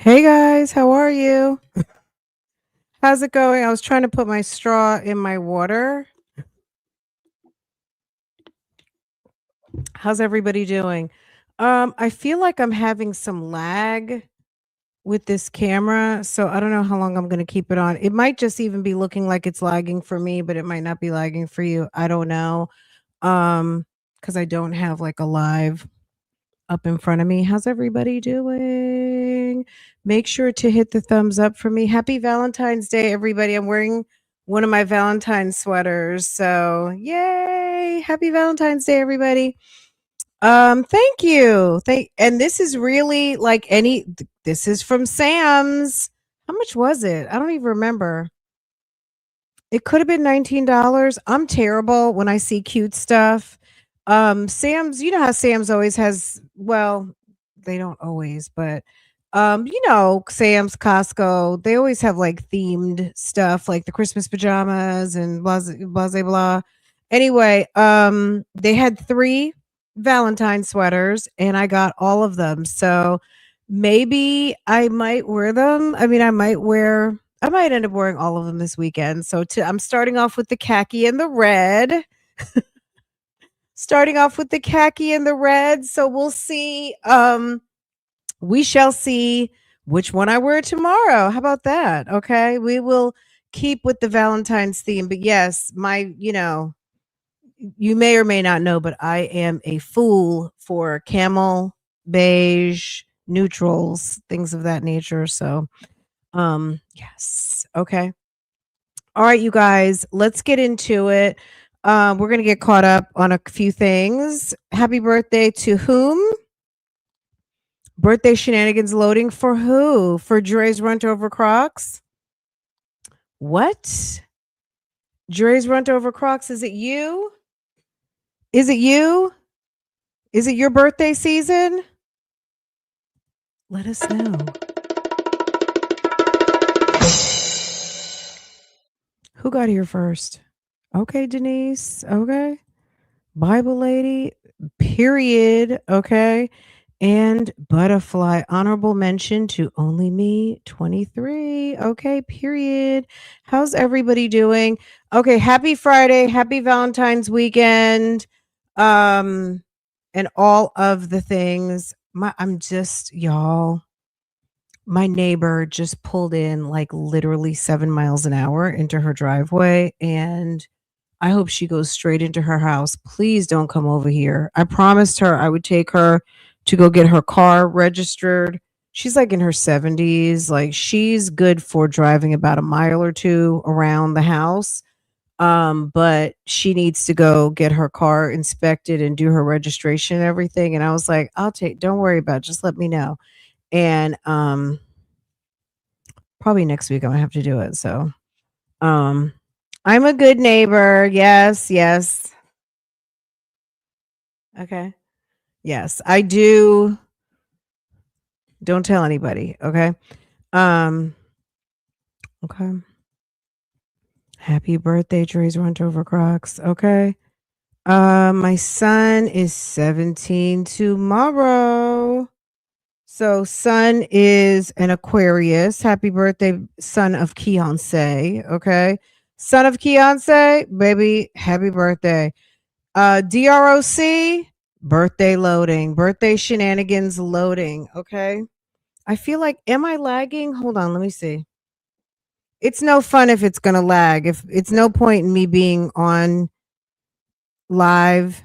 Hey guys, how are you? How's it going? I was trying to put my straw in my water. How's everybody doing? I feel like I'm having some lag with this camera, so I don't know how long I'm going to keep it on. It might just even be looking like it's lagging for me, but it might not be lagging for you. I don't know. Cuz I don't have like a live up in front of me. How's everybody doing? Make sure to hit the thumbs up for me. Happy Valentine's Day, everybody. I'm wearing one of my Valentine's sweaters. So, yay! Happy Valentine's Day, everybody. Thank you. And this is really like this is from Sam's. How much was it? I don't even remember. It could have been $19. I'm terrible when I see cute stuff. Sam's, you know how Sam's always has, well, they don't always, but Sam's, Costco, they always have like themed stuff like the Christmas pajamas and blah blah blah. Anyway, they had 3 Valentine sweaters and I got all of them. So maybe I might wear them. I might end up wearing all of them this weekend. So I'm starting off with the khaki and the red. Starting off with the khaki and the red. So we'll see. We shall see which one I wear tomorrow. How about that? Okay. We will keep with the Valentine's theme. But yes, you may or may not know, but I am a fool for camel, beige, neutrals, things of that nature. So yes. Okay. All right, you guys, let's get into it. We're going to get caught up on a few things. Happy birthday to whom? Birthday shenanigans loading for who? For Dre's Runt Over Crocs? What? Dre's Runt Over Crocs, is it you? Is it you? Is it your birthday season? Let us know. Who got here first? Okay, Denise. Okay. Bible lady. Period. Okay. And butterfly. Honorable mention to only me 23. Okay. Period. How's everybody doing? Okay. Happy Friday. Happy Valentine's weekend. And all of the things. I'm just, y'all. My neighbor just pulled in like literally 7 miles an hour into her driveway, and I hope she goes straight into her house. Please don't come over here. I promised her I would take her to go get her car registered. She's like in her 70s. Like she's good for driving about a mile or two around the house. But she needs to go get her car inspected and do her registration and everything. And I was like, don't worry about it. Just let me know. And probably next week I'm gonna have to do it. So um I'm a good neighbor. Yes, yes. Okay. Yes, I do. Don't tell anybody, okay? Um okay. Happy birthday, Dre's Runt Over Crocs. Okay. My son is 17 tomorrow. So son is an Aquarius. Happy birthday, son of Keonce. Okay. Son of Keonce, baby, happy birthday. DROC, birthday loading, birthday shenanigans loading. Okay. I feel like, am I lagging? Hold on, let me see. It's no fun if it's going to lag. If it's no point in me being on live,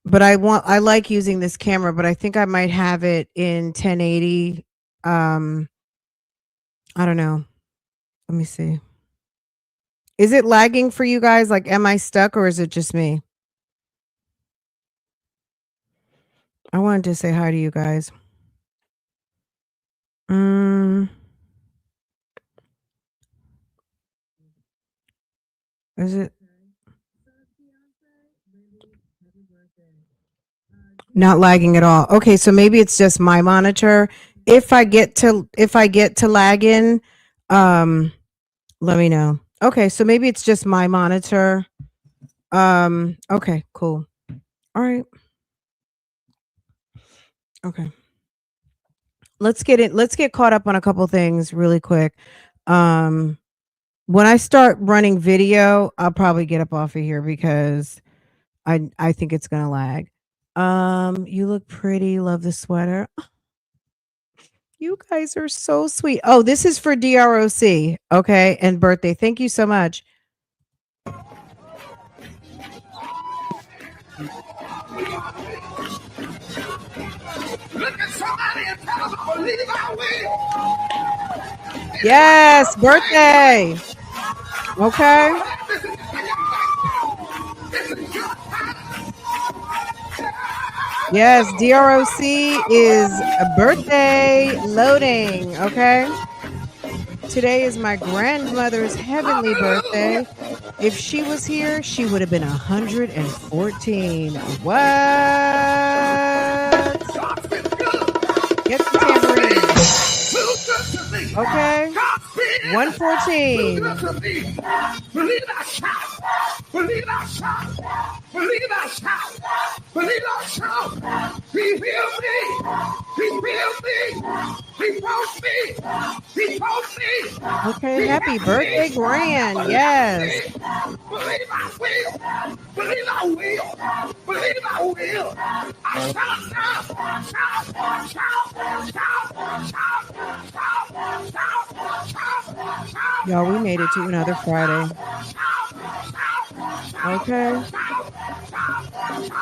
but I like using this camera, but I think I might have it in 1080. I don't know. Let me see. Is it lagging for you guys? Like, am I stuck or is it just me? I wanted to say hi to you guys. Is it not lagging at all? Okay, so maybe it's just my monitor. If I get to lagging, let me know. Okay, so maybe it's just my monitor. Okay, cool. All right. Okay. let's get caught up on a couple things really quick. Um, when I start running video, I'll probably get up off of here because I think it's gonna lag. You look pretty. Love the sweater. You guys are so sweet. Oh, this is for DROC. Okay, and birthday. Thank you so much. Look at somebody and tell them I believe I will. Yes, birthday. Okay. Yes, DROC is a birthday loading. Okay. Today is my grandmother's heavenly birthday. If she was here, she would have been 114. What? Get the tambourine. Okay. 114. Believe I shout. Believe I shout. Believe I shout. Believe I shout. He healed me. He healed me. He told me. He told me. Okay, happy birthday, Gran. Yes. Believe I will. Believe I will. Believe I will. I shout now. Shout. Shout. Shout. Shout. Shout. Y'all, we made it to another Friday. Okay.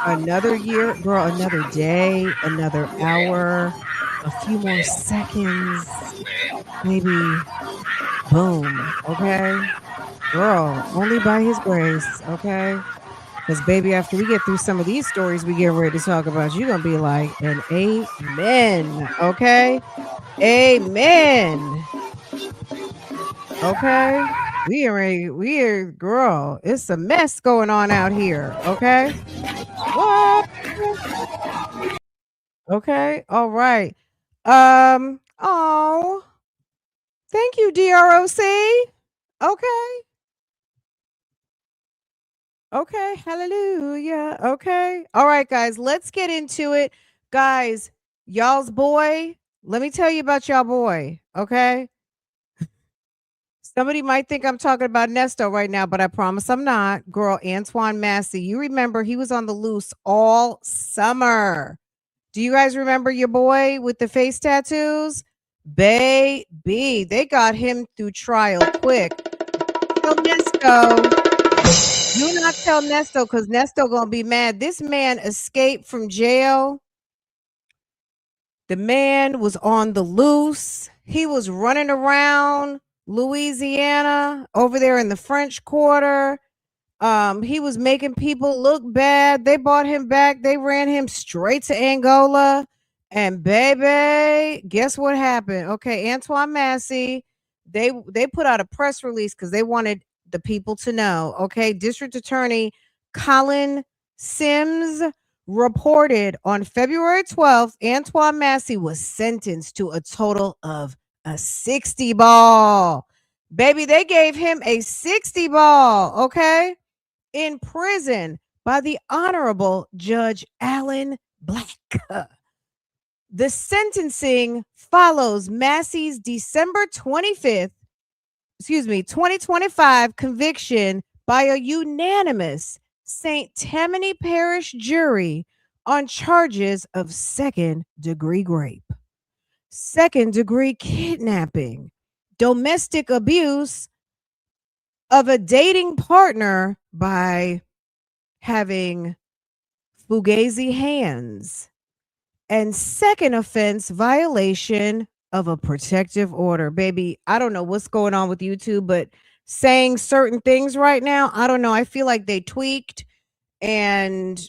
Another year, girl, another day, another hour, a few more seconds, maybe boom. Okay. Girl, only by his grace. Okay. Because, baby, after we get through some of these stories we get ready to talk about, you're going to be like, an amen. Okay. Amen. Okay. We are, girl, it's a mess going on out here. Okay. What? Okay. All right. Oh, thank you, DROC. Okay. Okay. Hallelujah. Okay. All right, guys, let's get into it. Guys, y'all's boy, let me tell you about y'all boy. Okay. Somebody might think I'm talking about Nesto right now, but I promise I'm not. Girl, ANTOINE Massey. You remember he was on the loose all summer. Do you guys remember your boy with the face tattoos? Baby, they got him through trial quick. Tell Nesto. Do not tell Nesto because Nesto gonna be mad. This man escaped from jail. The man was on the loose. He was running around Louisiana over there in the French Quarter. He was making people look bad. They bought him back. They ran him straight to Angola. And baby, guess what happened? Okay, ANTOINE Massey, they put out a press release because they wanted the people to know. Okay, District Attorney Colin Sims reported on February 12th, ANTOINE Massey was sentenced to a total of a 60 ball. Baby, they gave him a 60 ball, okay? In prison by the Honorable Judge Alan Black. The sentencing follows Massey's December 25th, 2025 conviction by a unanimous St. Tammany Parish jury on charges of second-degree rape, second-degree kidnapping, domestic abuse of a dating partner by having fugazi hands, and second offense violation of a protective order. Baby, I don't know what's going on with YouTube, but saying certain things right now, I don't know. I feel like they tweaked. And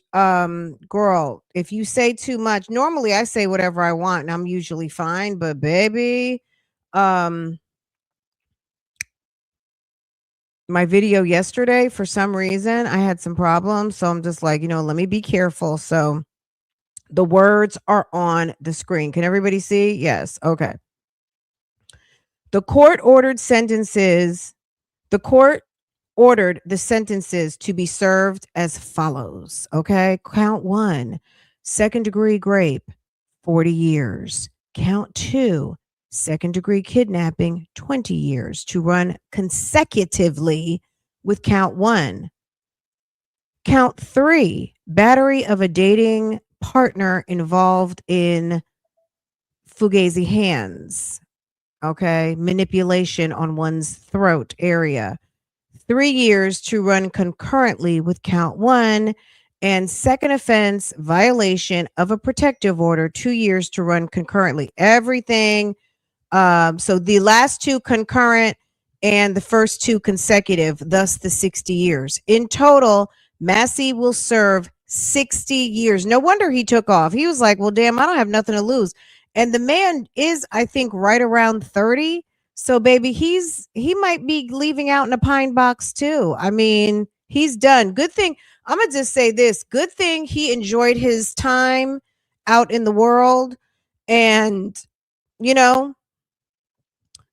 girl, if you say too much, normally I say whatever I want and I'm usually fine, but baby, my video yesterday, for some reason, I had some problems. So I'm just like, let me be careful. So the words are on the screen. Can everybody see? Yes. Okay. The court ordered the sentences to be served as follows. Okay. Count 1, second degree rape, 40 years. Count 2, second-degree kidnapping, 20 years to run consecutively with count 1. Count 3, battery of a dating partner involved in fugazi hands. Okay, manipulation on one's throat area. 3 years to run concurrently with count 1. And second offense, violation of a protective order, 2 years to run concurrently. Everything. So the last 2 concurrent and the first 2 consecutive, thus the 60 years. In total, Massey will serve 60 years. No wonder he took off. He was like, well, damn, I don't have nothing to lose. And the man is, I think, right around 30. So, baby, he might be leaving out in a pine box too. I mean, he's done. Good thing. I'm gonna just say this. Good thing he enjoyed his time out in the world, and you know,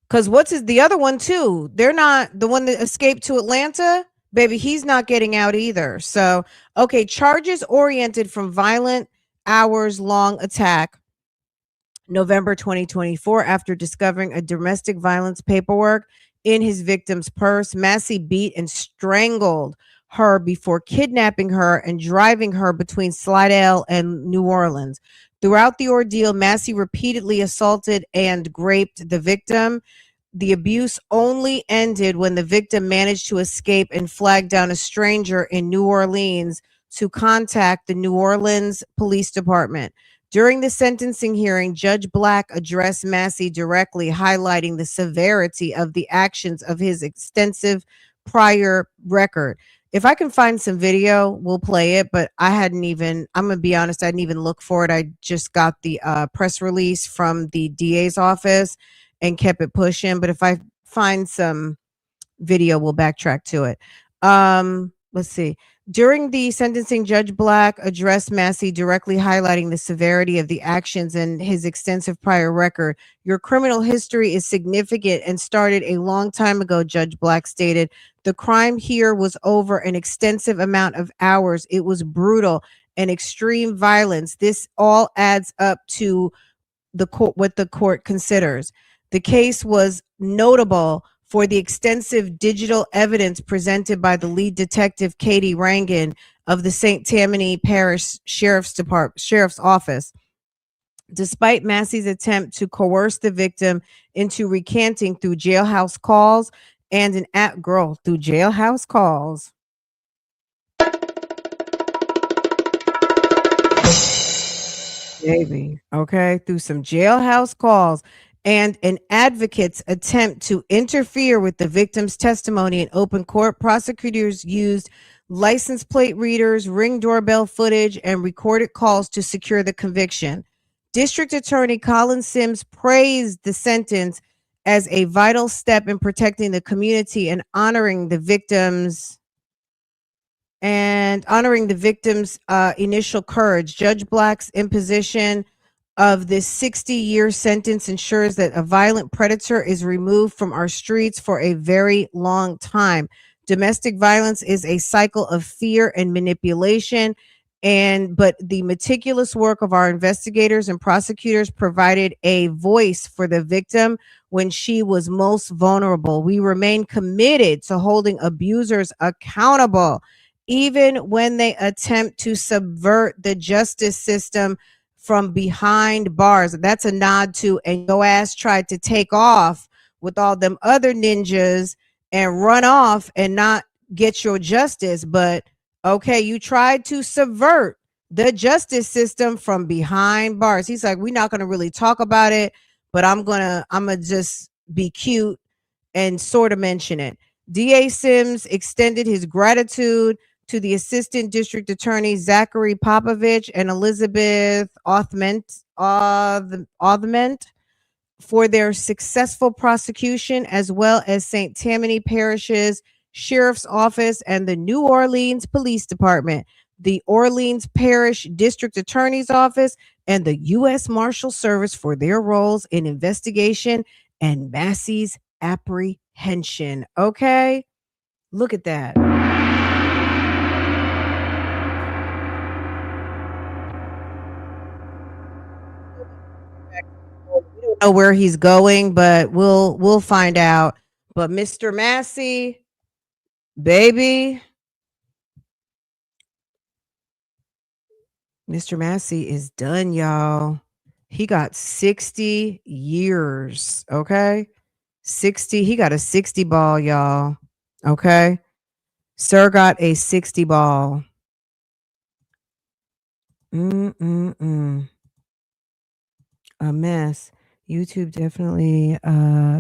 because the other one too? They're not the one that escaped to Atlanta. Baby, he's not getting out either. So, okay, charges oriented from violent hours long attack November 2024, after discovering a domestic violence paperwork in his victim's purse. Massey beat and strangled her before kidnapping her and driving her between Slidell and New Orleans. Throughout the ordeal, Massey repeatedly assaulted and raped the victim. The abuse only ended when the victim managed to escape and flag down a stranger in New Orleans to contact the New Orleans Police Department. During the sentencing hearing, Judge Black addressed Massey directly, highlighting the severity of the actions of his extensive prior record. If I can find some video, we'll play it, but I'm going to be honest, I didn't even look for it. I just got the press release from the DA's office and kept it pushing. But if I find some video, we'll backtrack to it. Let's see. During the sentencing, Judge Black addressed Massey directly, highlighting the severity of the actions and his extensive prior record. Your criminal history is significant and started a long time ago, Judge Black stated. The crime here was over an extensive amount of hours. It was brutal and extreme violence. This all adds up to the court, what the court considers. The case was notable for the extensive digital evidence presented by the lead detective, Katie Rangan, of the St. Tammany Parish Sheriff's Office. Despite Massey's attempt to coerce the victim into recanting through jailhouse calls and through jailhouse calls. Baby, okay, through some jailhouse calls and an advocate's attempt to interfere with the victim's testimony in open court, prosecutors used license plate readers, Ring doorbell footage, and recorded calls to secure the conviction. District Attorney Colin Sims praised the sentence as a vital step in protecting the community and honoring the victim's initial courage. Judge Black's imposition of this 60-year sentence ensures that a violent predator is removed from our streets for a very long time. Domestic violence is a cycle of fear and manipulation, but the meticulous work of our investigators and prosecutors provided a voice for the victim when she was most vulnerable. We remain committed to holding abusers accountable, even when they attempt to subvert the justice system from behind bars. That's a nod to, and your ass tried to take off with all them other ninjas and run off and not get your justice. But okay, you tried to subvert the justice system from behind bars. He's like, we're not going to really talk about it, but I'm gonna just be cute and sort of mention it. DA Sims extended his gratitude to the Assistant District Attorney Zachary Popovich and Elizabeth Othment for their successful prosecution, as well as St. Tammany Parish's Sheriff's Office and the New Orleans Police Department, the Orleans Parish District Attorney's Office, and the U.S. Marshal Service for their roles in investigation and Massey's apprehension. Okay, look at that. don't know where he's going, but we'll find out. But Mr. Massey, baby, Mr. Massey is done, y'all. He got 60 years, okay? 60, he got a 60 ball, y'all. Okay? Sir got a 60 ball. Mm-mm-mm. A mess. YouTube definitely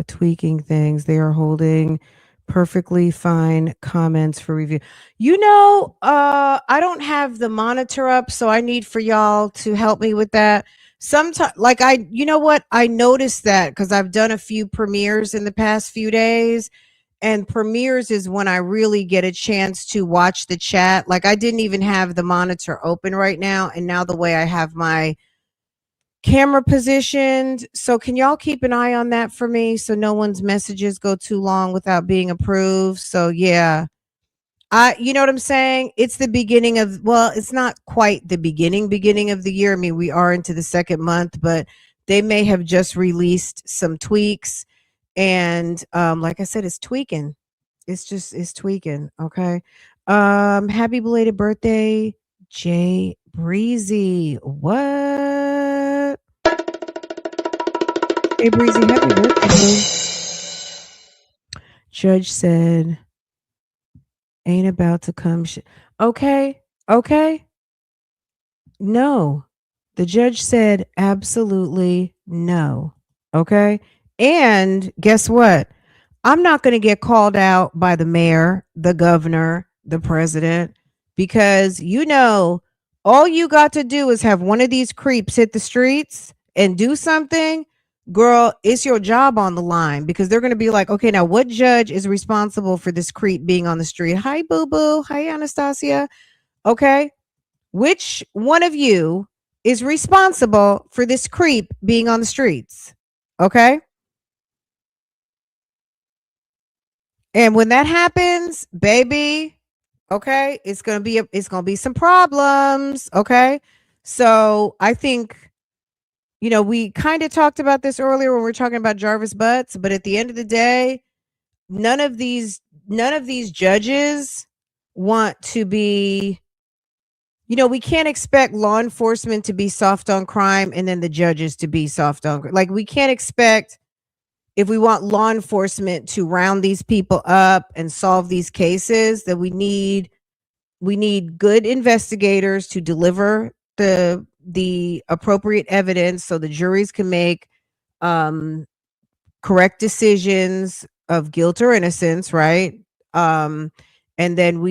tweaking things. They are holding perfectly fine comments for review. I don't have the monitor up, so I need for y'all to help me with that. Sometimes, like you know what? I noticed that because I've done a few premieres in the past few days, and premieres is when I really get a chance to watch the chat. Like I didn't even have the monitor open right now, and now the way I have my camera positioned. So can y'all keep an eye on that for me so no one's messages go too long without being approved? So yeah. You know what I'm saying? It's the beginning of, well, it's not quite the beginning of the year. I mean, we are into the second month, but they may have just released some tweaks. And like I said, it's tweaking. It's tweaking. Okay. Happy belated birthday, Jay Breezy. What? Hey Breezy, happy birthday. Judge said, ain't about to come. Okay. Okay. No. The judge said absolutely no. Okay. And guess what? I'm not going to get called out by the mayor, the governor, the president, because all you got to do is have one of these creeps hit the streets and do something. Girl, it's your job on the line because they're going to be like, okay, now what judge is responsible for this creep being on the street? Hi, boo boo. Hi, Anastasia. Okay. Which one of you is responsible for this creep being on the streets? Okay. And when that happens, baby, okay, it's going to be some problems, okay? So, I think we kind of talked about this earlier when we were talking about Jarvis Butts, but at the end of the day, none of these judges want to be we can't expect law enforcement to be soft on crime and then the judges to be soft on like we can't expect if we want law enforcement to round these people up and solve these cases that we need good investigators to deliver the appropriate evidence so the juries can make um correct decisions of guilt or innocence, right? Um, and then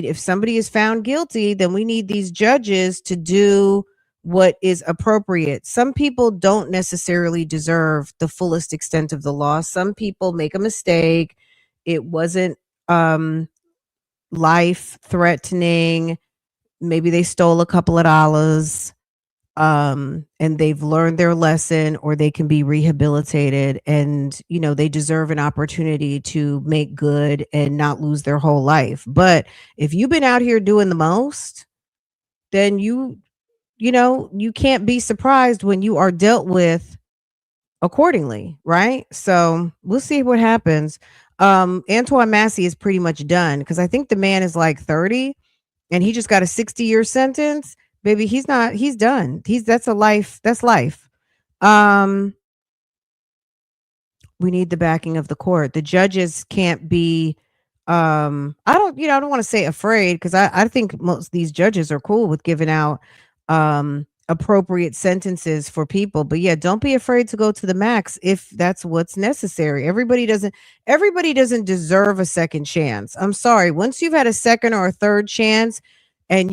if somebody is found guilty, then we need these judges to do what is appropriate. Some people don't necessarily deserve the fullest extent of the law. Some people make a mistake. It wasn't life threatening. Maybe they stole a couple of dollars and they've learned their lesson or they can be rehabilitated and they deserve an opportunity to make good and not lose their whole life. But if you've been out here doing the most, then you can't be surprised when you are dealt with accordingly, right? So we'll see what happens. Antoine Massey is pretty much done because I think the man is like 30 and he just got a 60-year sentence. Baby, he's done. That's life. Um, we need the backing of the court. The judges can't be I don't want to say afraid because I think most of these judges are cool with giving out appropriate sentences for people. But yeah, don't be afraid to go to the max if that's what's necessary. Everybody doesn't deserve a second chance. I'm sorry. Once you've had a second or a third chance and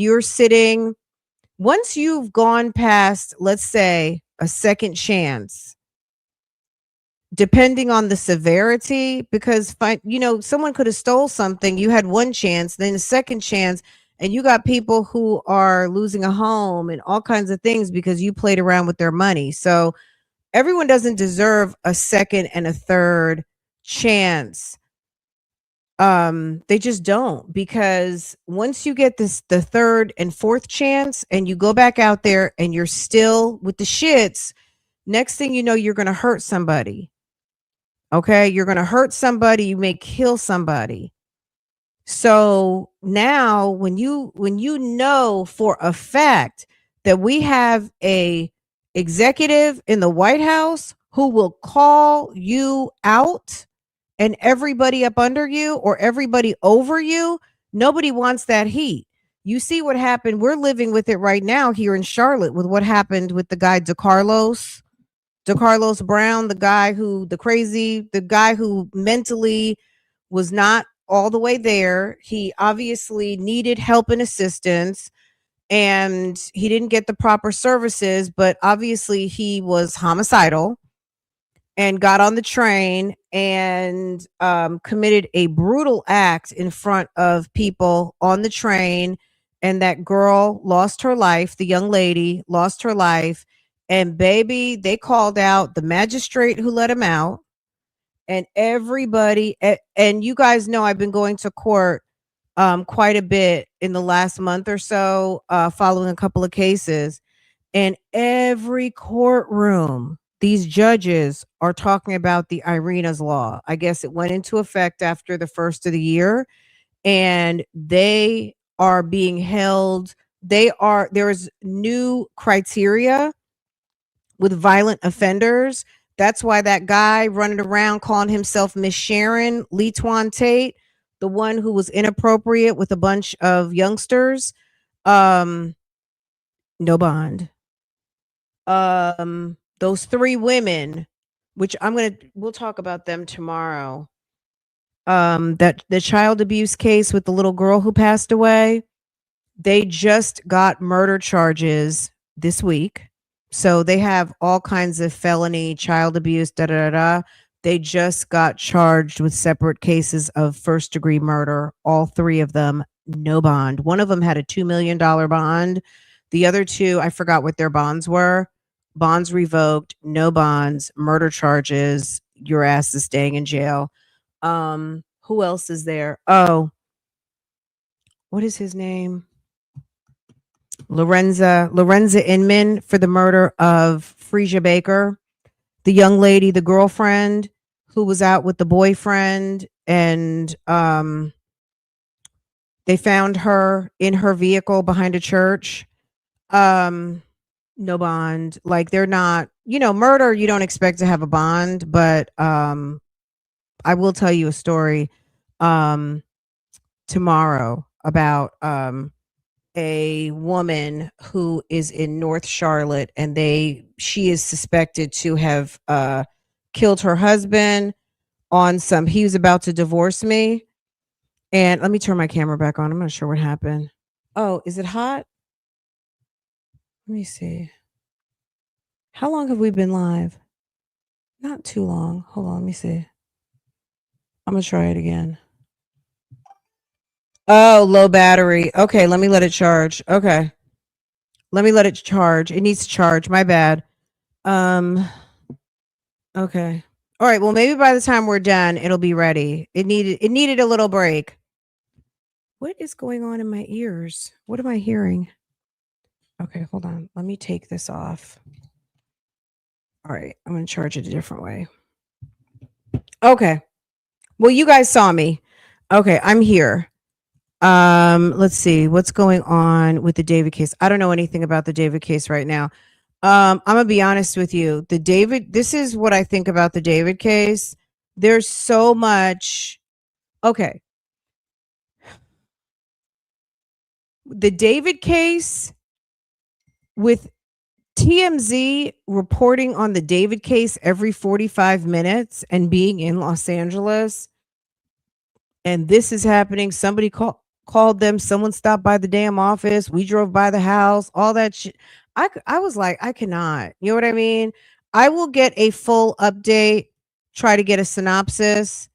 once you've gone past, let's say, a second chance, depending on the severity, because someone could have stole something, you had one chance, then a second chance, and you got people who are losing a home and all kinds of things because you played around with their money. So everyone doesn't deserve a second and a third chance. They just don't, because once you get the third and fourth chance and you go back out there and you're still with the shits, Next thing you know, you're going to hurt somebody. Okay. You're going to hurt somebody. You may kill somebody. So now when you know for a fact that we have a executive in the White House who will call you out and everybody up under you or everybody over you, nobody wants that heat. You see what happened. We're living with it right now here in Charlotte with what happened with the guy DeCarlos Brown, the guy who mentally was not all the way there. He obviously needed help and assistance and he didn't get the proper services, but obviously he was homicidal and got on the train and committed a brutal act in front of people on the train. And that girl lost her life. The young lady lost her life. And baby, they called out the magistrate who let him out and everybody. And you guys know I've been going to court quite a bit in the last month or so, following a couple of cases. And every courtroom, these judges are talking about the Irina's law. I guess it went into effect after the first of the year, and they are being held. There is new criteria with violent offenders. That's why that guy running around calling himself Miss Sharon, Lee Twan Tate, the one who was inappropriate with a bunch of youngsters, no bond. Those three women, which we'll talk about them tomorrow. That the child abuse case with the little girl who passed away, they just got murder charges this week. So they have all kinds of felony child abuse, They just got charged with separate cases of first degree murder. All three of them, no bond. One of them had a $2 million bond. The other two, I forgot what their bonds were. Bonds revoked, no bonds, murder charges. Your ass is staying in jail. Who else is there? Oh, what is his name? Lorenza Inman for the murder of Freesia Baker, the young lady, the girlfriend who was out with the boyfriend, and they found her in her vehicle behind a church. No bond. Like, they're not, murder, you don't expect to have a bond, but I will tell you a story tomorrow about a woman who is in North Charlotte, and she is suspected to have killed her husband he was about to divorce me. And let me turn my camera back on. I'm not sure what happened. Oh, is it hot? Let me see. How long have we been live? Not too long. Hold on, let me see. I'm gonna try it again. Oh, low battery. Okay, let me let it charge. Okay. Let me let it charge. It needs to charge. My bad. Okay. All right. Well, maybe by the time we're done, it'll be ready. It needed a little break. What is going on in my ears? What am I hearing? Okay, hold on. Let me take this off. All right. I'm going to charge it a different way. Okay. Well, you guys saw me. Okay, I'm here. Let's see what's going on with the David case. I don't know anything about the David case right now. I'm gonna be honest with you. This is what I think about the David case. There's so much. Okay. The David case, with TMZ reporting on the David case every 45 minutes and being in Los Angeles, and this is happening. Somebody called them. Someone stopped by the damn office. We drove by the house. All that shit. I was like, I cannot. You know what I mean? I will get a full update, try to get a synopsis,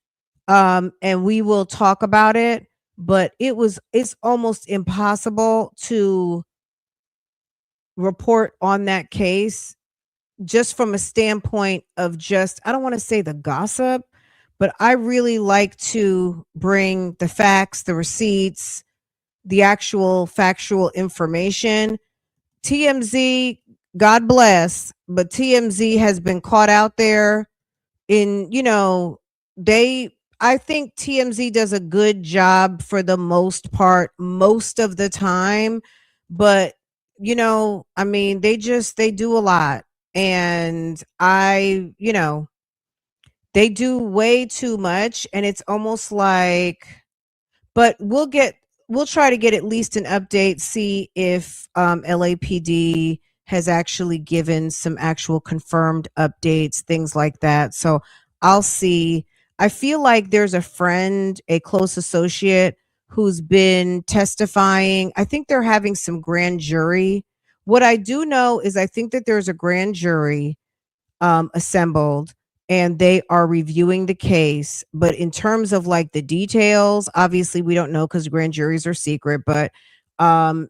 and we will talk about it. But it's almost impossible to report on that case just from a standpoint of I don't want to say the gossip, but I really like to bring the facts, the receipts, the actual factual information. TMZ, God bless, but TMZ has been caught out there in, they I think TMZ does a good job for the most part most of the time, but I mean, they do a lot, and they do way too much, and it's almost like, but we'll try to get at least an update, see if LAPD has actually given some actual confirmed updates, things like that. So I'll see. I feel like there's a friend, a close associate, who's been testifying. I think they're having some grand jury. What I do know is I think that there's a grand jury assembled, and they are reviewing the case. But in terms of like the details, obviously we don't know because grand juries are secret, but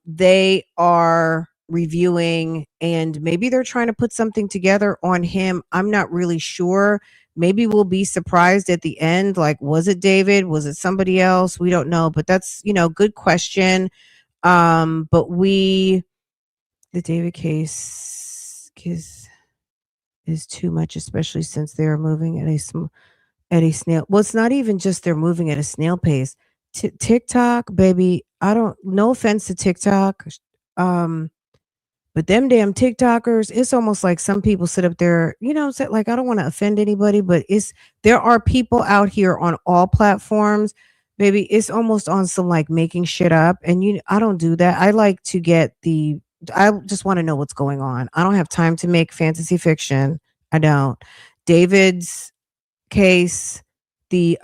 they are reviewing, and maybe they're trying to put something together on him. I'm not really sure. Maybe we'll be surprised at the end. Like, was it David? Was it somebody else? We don't know. But that's, good question. But the David case is too much, especially since they are moving at a snail. Well, it's not even just they're moving at a snail pace. TikTok, baby. I don't. No offense to TikTok, um, but them damn TikTokers. It's almost like some people sit up there. Like, I don't want to offend anybody, but there are people out here on all platforms. Baby, it's almost on some like making shit up, and I don't do that. I like to get the I just want to know what's going on. I don't have time to make fantasy fiction. I don't. David's case, the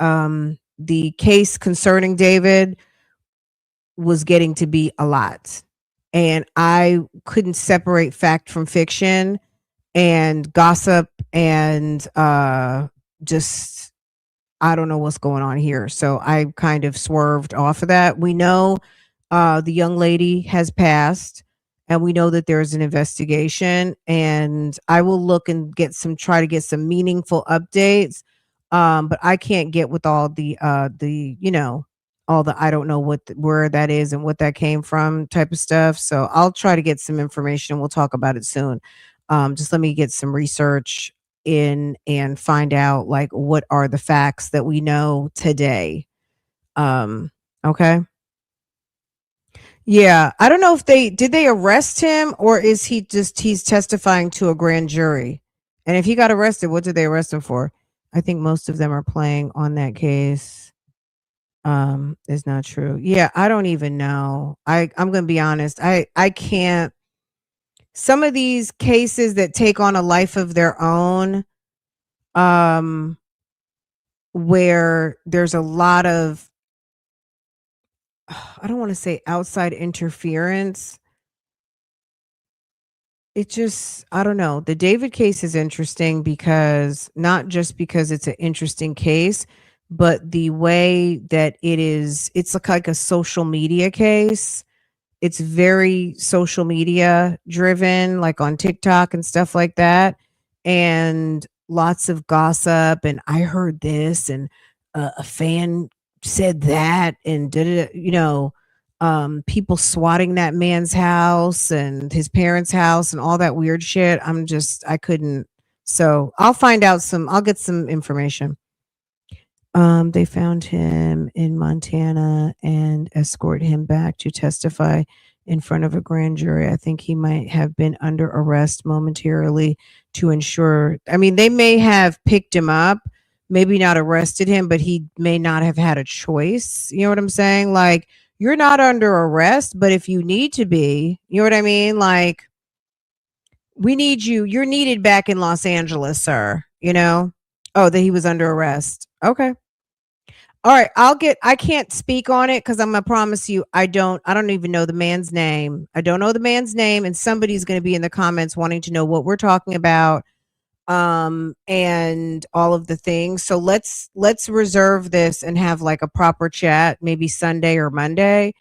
case concerning David was getting to be a lot. And I couldn't separate fact from fiction and gossip and just I don't know what's going on here. So I kind of swerved off of that. We know the young lady has passed, and we know that there's an investigation. And I will look and try to get some meaningful updates. But I can't get with all all the I don't know where that is and what that came from type of stuff. So I'll try to get some information. We'll talk about it soon. Just let me get some research in and find out like what are the facts that we know today. Okay. Yeah, I don't know if they arrest him, or is he's testifying to a grand jury. And if he got arrested, what did they arrest him for? I think most of them are playing on that case. Is not true. Yeah, I don't even know. I'm going to be honest. I can't. Some of these cases that take on a life of their own, um where there's a lot of I don't want to say outside interference. It just I don't know. The David case is interesting because not just because it's an interesting case, but the way that it's like a social media case. It's very social media driven, like on TikTok and stuff like that, and lots of gossip. And I heard this, and a fan said that, and people swatting that man's house and his parents' house and all that weird shit. I couldn't. So I'll get some information. They found him in Montana and escorted him back to testify in front of a grand jury. I think he might have been under arrest momentarily to ensure. I mean, they may have picked him up, maybe not arrested him, but he may not have had a choice. You know what I'm saying? Like, you're not under arrest, but if you need to be, you know what I mean? Like, we need you. You're needed back in Los Angeles, sir. Oh, that he was under arrest. Okay. All right, I can't speak on it because I'm gonna promise you I don't even know the man's name. I don't know the man's name, and somebody's gonna be in the comments wanting to know what we're talking about, and all of the things. So let's reserve this and have like a proper chat, maybe Sunday or Monday.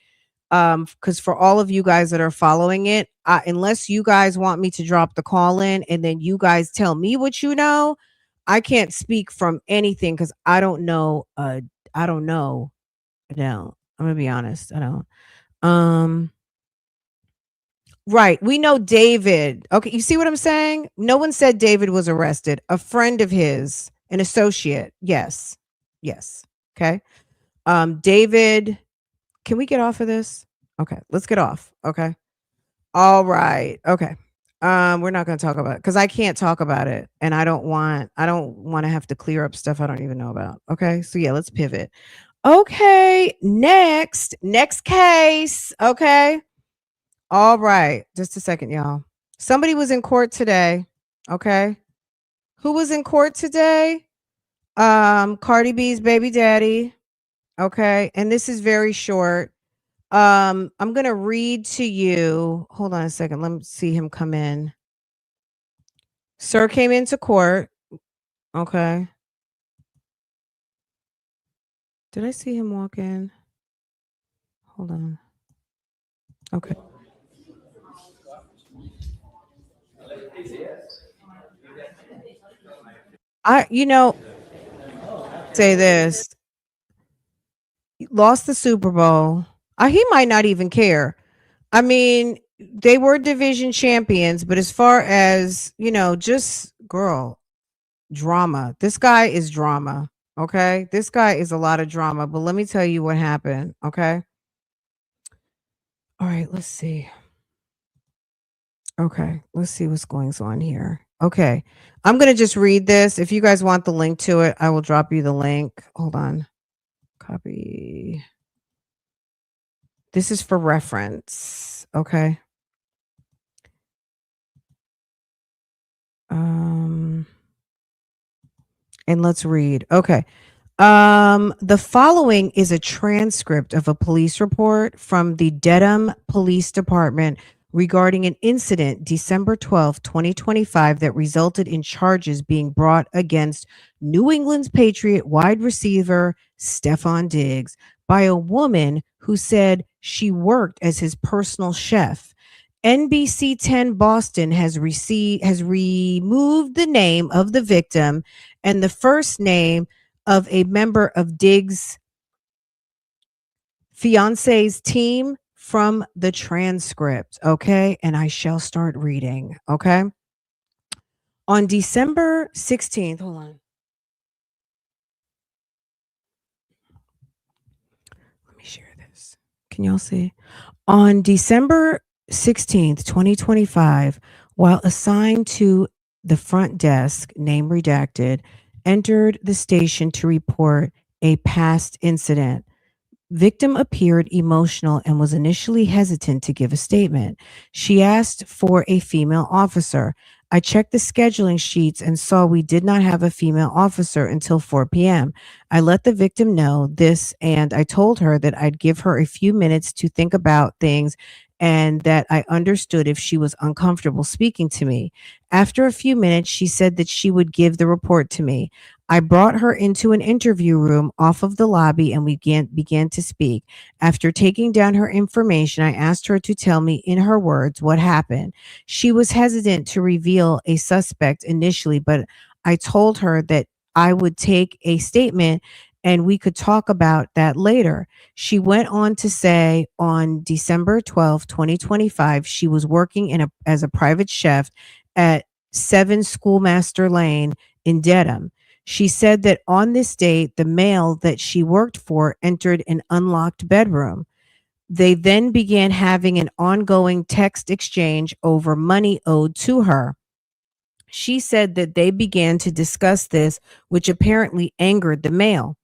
Because for all of you guys that are following it, unless you guys want me to drop the call in and then you guys tell me what you know, I can't speak from anything because I don't know. I don't know. I don't. I'm gonna be honest. I don't. Um, Right. We know David. Okay. You see what I'm saying? No one said David was arrested. A friend of his, an associate. Yes. Yes. Okay. David, can we get off of this? Okay. Let's get off. Okay. All right. Okay. We're not going to talk about it because I can't talk about it, and I don't want to have to clear up stuff I don't even know about. Okay. So yeah, let's pivot. Okay. Next case. Okay. All right. Just a second, y'all. Somebody was in court today. Okay. Who was in court today? Cardi B's baby daddy. Okay. And this is very short. I'm gonna read to you. Hold on a second. Let me see him come in. Sir came into court. Okay. Did I see him walk in? Hold on. Okay. I say this. Lost the Super Bowl. He might not even care. I mean, they were division champions, but as far as, just girl, drama. This guy is drama. Okay. This guy is a lot of drama, but let me tell you what happened. Okay. All right. Let's see. Okay. Let's see what's going on here. Okay. I'm going to just read this. If you guys want the link to it, I will drop you the link. Hold on. Copy. This is for reference. Okay. And let's read. Okay. The following is a transcript of a police report from the Dedham Police Department regarding an incident December 12th, 2025 that resulted in charges being brought against New England's Patriot wide receiver Stefon Diggs by a woman who said she worked as his personal chef. NBC 10 Boston has removed the name of the victim and the first name of a member of Diggs' fiance's team from the transcript. Okay. And I shall start reading. Okay. On December 16th, hold on. Let me share this. Can y'all see? On December 16th, 2025, while assigned to the front desk, name redacted, entered the station to report a past incident. Victim appeared emotional and was initially hesitant to give a statement. She asked for a female officer. I checked the scheduling sheets and saw we did not have a female officer until 4 p.m. I let the victim know this and I told her that I'd give her a few minutes to think about things and that I understood if she was uncomfortable speaking to me. After a few minutes, she said that she would give the report to me. I brought her into an interview room off of the lobby and we began to speak. After taking down her information, I asked her to tell me in her words what happened. She was hesitant to reveal a suspect initially, but I told her that I would take a statement and we could talk about that later. She went on to say on December 12th, 2025, she was working as a private chef at 7 Schoolmaster Lane in Dedham. She said that on this date, the male that she worked for entered an unlocked bedroom. They then began having an ongoing text exchange over money owed to her. She said that they began to discuss this, which apparently angered the male.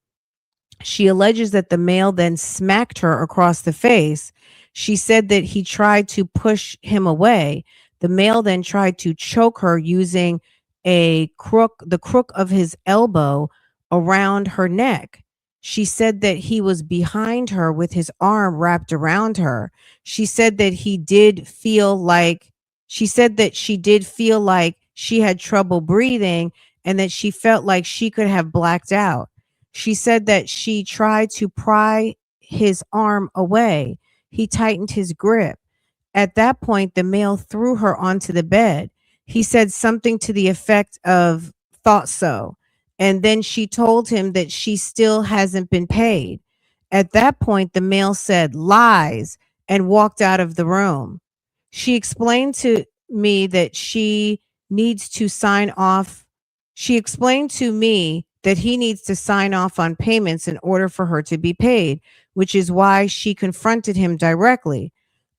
She alleges that the male then smacked her across the face. She said that he tried to push him away. The male then tried to choke her using the crook of his elbow around her neck. She said that he was behind her with his arm wrapped around her. She said that she did feel like she had trouble breathing and that she felt like she could have blacked out. She said that she tried to pry his arm away. He tightened his grip. At that point, the male threw her onto the bed. He said something to the effect of, thought so. And then she told him that she still hasn't been paid. At that point, the male said, lies, and walked out of the room. She explained to me that she needs to sign off. She explained to me that he needs to sign off on payments in order for her to be paid, which is why she confronted him directly.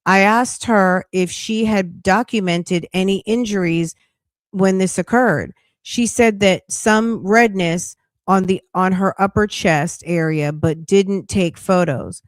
I asked her if she had documented any injuries when this occurred. She said that some redness on her upper chest area, but didn't take photos.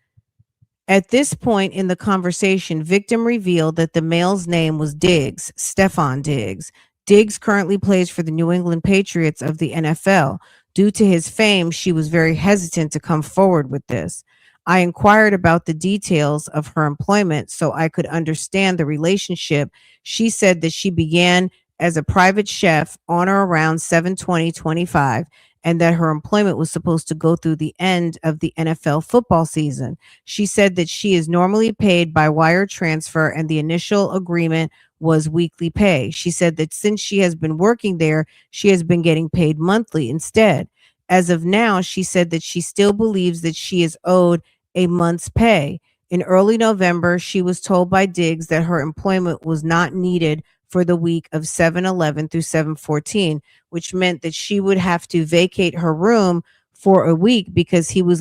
At this point in the conversation, victim revealed that the male's name was Diggs, Stefon Diggs. Diggs currently plays for the New England Patriots of the NFL. Due to his fame, she was very hesitant to come forward with this. I inquired about the details of her employment so I could understand the relationship. She said that she began as a private chef on or around 7/20/25 and that her employment was supposed to go through the end of the NFL football season. She said that she is normally paid by wire transfer and the initial agreement was weekly pay. She said that since she has been working there, she has been getting paid monthly instead. As of now, she said that she still believes that she is owed a month's pay. In early November, she was told by Diggs that her employment was not needed for the week of 7/11 through 7/14, which meant that she would have to vacate her room for a week because he was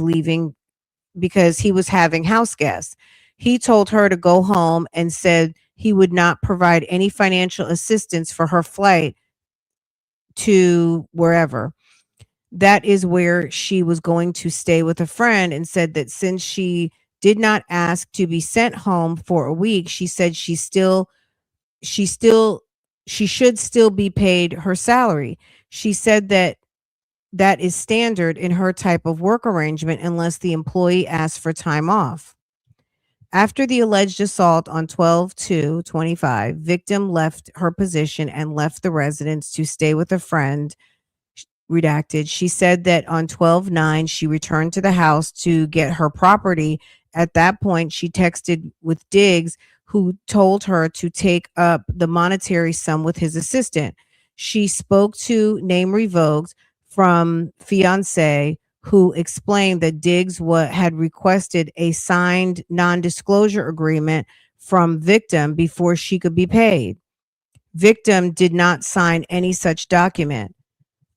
having house guests. He told her to go home and said he would not provide any financial assistance for her flight to wherever. That is where she was going to stay with a friend, and said that since she did not ask to be sent home for a week, she said she still she should still be paid her salary. She said that that is standard in her type of work arrangement unless the employee asks for time off. After the alleged assault on 12/2/25, victim left her position and left the residence to stay with a friend. Redacted. She said that on 12/9, she returned to the house to get her property. At that point, she texted with Diggs, who told her to take up the monetary sum with his assistant. She spoke to name revoked from fiance, who explained that Diggs had requested a signed non-disclosure agreement from victim before she could be paid. Victim did not sign any such document.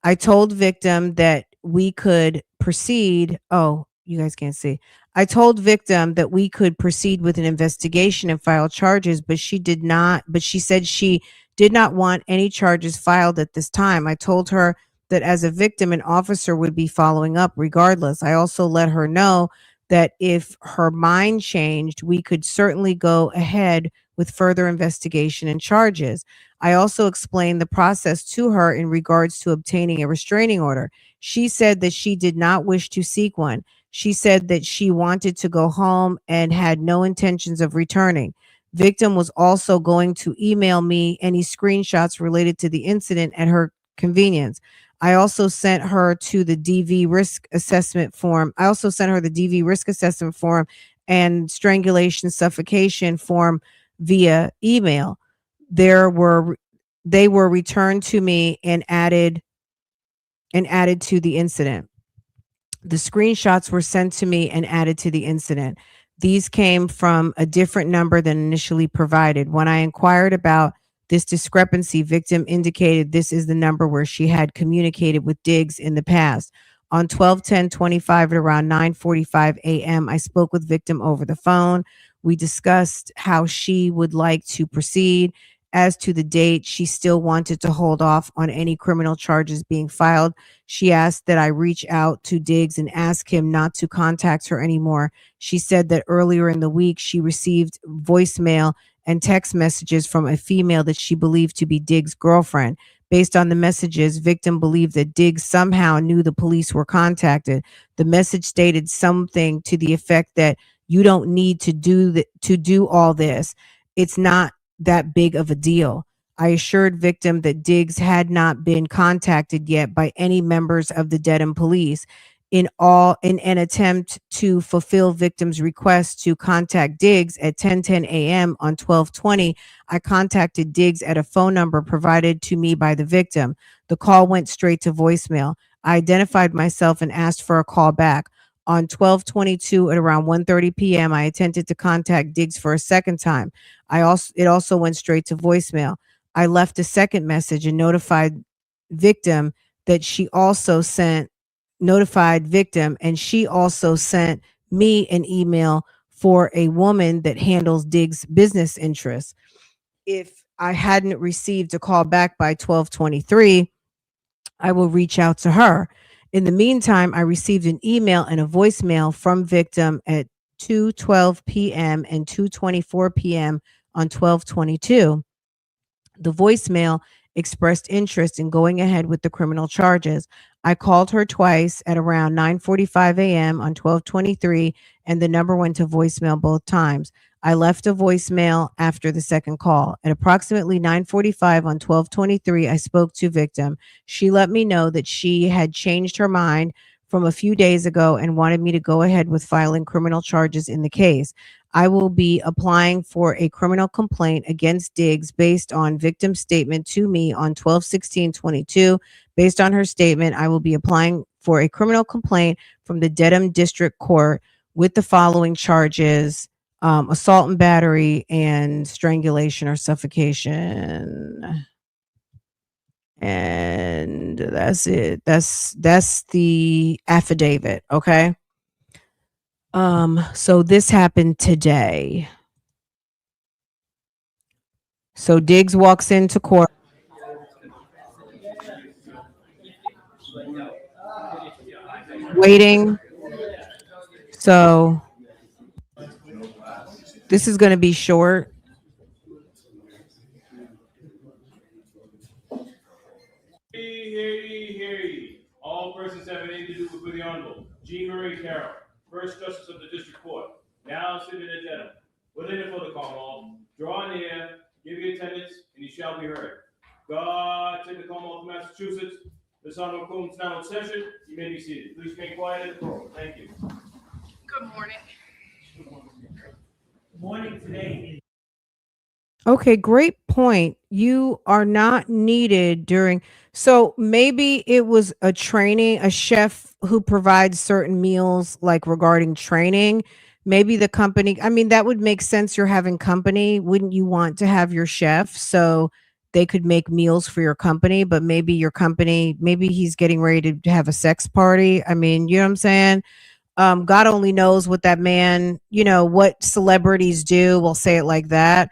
I told victim that we could proceed. Oh, you guys can't see. I told victim that we could proceed with an investigation and file charges, but she said she did not want any charges filed at this time. I told her that as a victim, an officer would be following up regardless. I also let her know that if her mind changed, we could certainly go ahead with further investigation and charges. I also explained the process to her in regards to obtaining a restraining order. She said that she did not wish to seek one. She said that she wanted to go home and had no intentions of returning. Victim was also going to email me any screenshots related to the incident at her convenience. I also sent her the DV risk assessment form. And strangulation suffocation form via email. There were They were returned to me and added to the incident. The screenshots were sent to me and added to the incident. These came from a different number than initially provided. When I inquired about this discrepancy, victim indicated this is the number where she had communicated with Diggs in the past. On 12/10/25 at around 9:45 a.m., I spoke with victim over the phone. We discussed how she would like to proceed. As to the date, she still wanted to hold off on any criminal charges being filed. She asked that I reach out to Diggs and ask him not to contact her anymore. She said that earlier in the week, she received voicemail and text messages from a female that she believed to be Diggs' girlfriend. Based on the messages, victim believed that Diggs somehow knew the police were contacted. The message stated something to the effect that you don't need to do all this. It's not that big of a deal. I assured victim that Diggs had not been contacted yet by any members of the Dedham police. In an attempt to fulfill victim's request to contact Diggs at 10:10 a.m. on 12/20, I contacted Diggs at a phone number provided to me by the victim. The call went straight to voicemail. I identified myself and asked for a call back. On 12/22 at around 1:30 p.m., I attempted to contact Diggs for a second time. It also went straight to voicemail. I left a second message and victim that she also sent notified victim, and she also sent me an email for a woman that handles Diggs' business interests. If I hadn't received a call back by 12:23, I will reach out to her. In the meantime, I received an email and a voicemail from victim at 2:12 p.m. and 2:24 p.m. on 12/22. The voicemail expressed interest in going ahead with the criminal charges. I called her twice at around 9:45 a.m. on 12/23, and the number went to voicemail both times. I left a voicemail after the second call. At approximately 9:45 on 12/23, I spoke to victim. She let me know that she had changed her mind from a few days ago and wanted me to go ahead with filing criminal charges in the case. I will be applying for a criminal complaint against Diggs based on victim's statement to me on 12/16/22. Based on her statement, I will be applying for a criminal complaint from the Dedham District Court with the following charges: assault and battery and strangulation or suffocation. And that's it. That's the affidavit. Okay. So this happened today. So Diggs walks into court. Waiting. So this is going to be short. Hear ye. All persons having anything to do with the Honorable G. Marie Carroll, First Justice of the District Court, now sitting at Dedham, within for the Commonwealth, draw near, give your attendance, and you shall be heard. God save the Commonwealth of Massachusetts. This honorable court is now in session. You may be seated. Please remain quiet in the court. Thank you. Good morning. Good morning. Today is Okay, great point. You are not needed during, so maybe it was a chef who provides certain meals, like regarding training. Maybe the company, I mean, that would make sense. You're having company. Wouldn't you want to have your chef so they could make meals for your company? But maybe your company, maybe he's getting ready to have a sex party. I mean, you know what I'm saying? God only knows what that man, what celebrities do. We'll say it like that.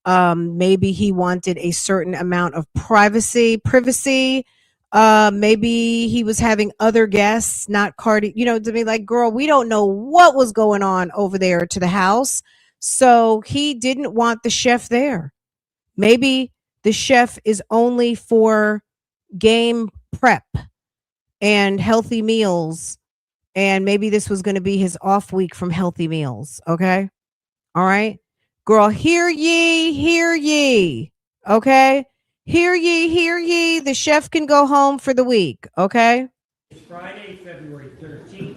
Maybe he wanted a certain amount of privacy. Maybe he was having other guests, not Cardi, to be like, girl, we don't know what was going on over there to the house. So he didn't want the chef there. Maybe the chef is only for game prep and healthy meals. And maybe this was going to be his off week from healthy meals. Okay. All right. Girl, hear ye, hear ye. Okay. Hear ye, hear ye. The chef can go home for the week. Okay. Friday, February 13th.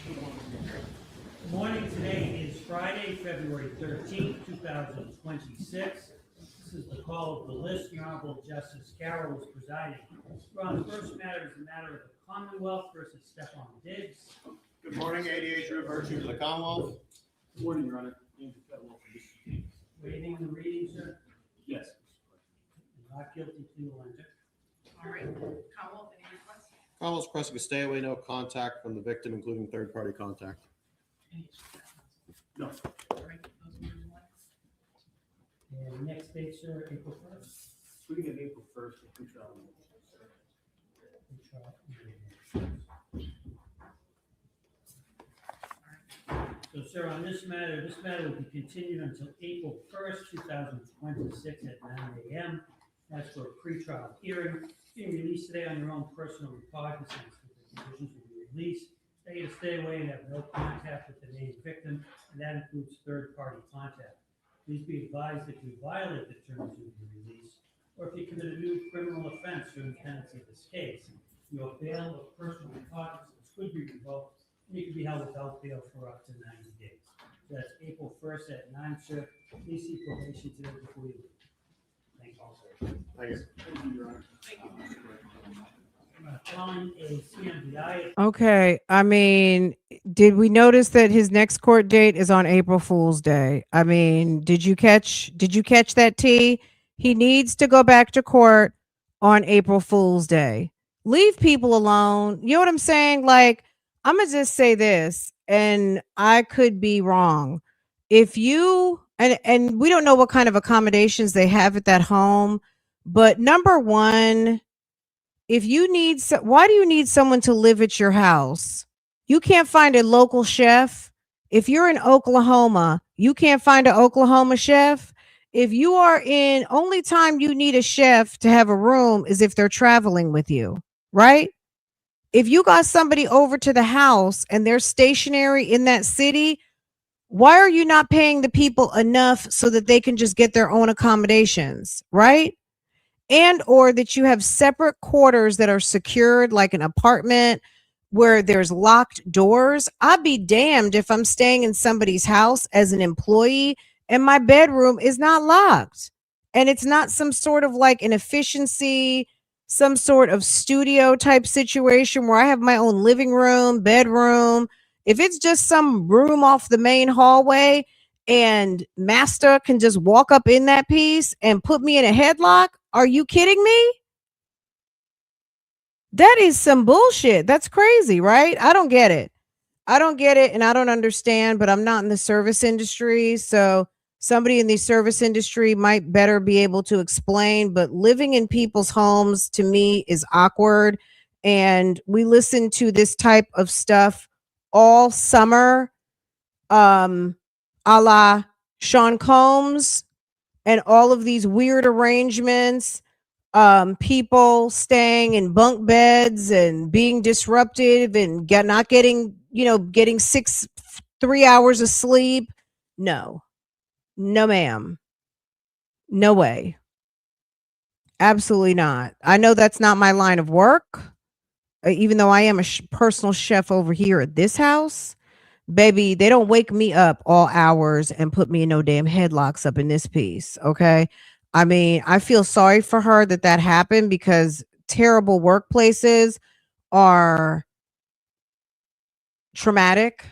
Good morning. Today is Friday, February 13th, 2026. This is the call of the list. The Honorable Justice Carroll is presiding. The first matter is the matter of the Commonwealth versus Stefon Diggs. Good morning, ADA True Virtue to the Commonwealth. Good morning, Your Honor. Waiving the reading, sir. Yes. Not guilty to enter. All right. Commonwealth, any requests? Commonwealth's requesting a stay away, no contact from the victim, including third-party contact. No. All right. Those are your ones. And next date, sir, April 1st. We get April 1st to trial. So, sir, on this matter will be continued until April 1st, 2026 at 9 a.m. That's for a pretrial hearing. Being released today on your own personal recognizance with the conditions of your release. Stay to stay away and have no contact with the named victim, and that includes third-party contact. Please be advised if you violate the terms of your release, or if you commit a new criminal offense during the pendency of this case, your bail or personal recognizance could be revoked, and you can be held without bail for up to 90 days. So that's April 1st at 9, sir. Please see probation today before you leave. Thank you, sir. Thank you. Thank you, Your Honor. Following a CMBI. Okay. I mean, Did we notice that his next court date is on April Fool's Day? I mean, did you catch that T? He needs to go back to court on April Fool's Day. Leave people alone. You know what I'm saying? Like, I'm going to just say this, and I could be wrong. If you and we don't know what kind of accommodations they have at that home, but number one, if you need why do you need someone to live at your house? You can't find a local chef. If you're in Oklahoma, you can't find an Oklahoma chef. If you are in, only time you need a chef to have a room is if they're traveling with you, right? If you got somebody over to the house and they're stationary in that city, why are you not paying the people enough so that they can just get their own accommodations, right? And or that you have separate quarters that are secured, like an apartment where there's locked doors. I'd be damned if I'm staying in somebody's house as an employee and my bedroom is not locked, and it's not some sort of like an efficiency, some sort of studio type situation where I have my own living room, bedroom. If it's just some room off the main hallway and master can just walk up in that piece and put me in a headlock, are you kidding me? That is some bullshit. That's crazy, right? I don't get it. I don't get it and I don't understand, but I'm not in the service industry. So somebody in the service industry might better be able to explain, but living in people's homes to me is awkward. And we listen to this type of stuff all summer, a la Sean Combs and all of these weird arrangements, people staying in bunk beds and being disruptive and not getting, getting 3 hours of sleep. No, ma'am. No way. Absolutely not. I know that's not my line of work, even though I am a personal chef over here at this house. Baby, they don't wake me up all hours and put me in no damn headlocks up in this piece. Okay. I mean, I feel sorry for her that happened, because terrible workplaces are traumatic.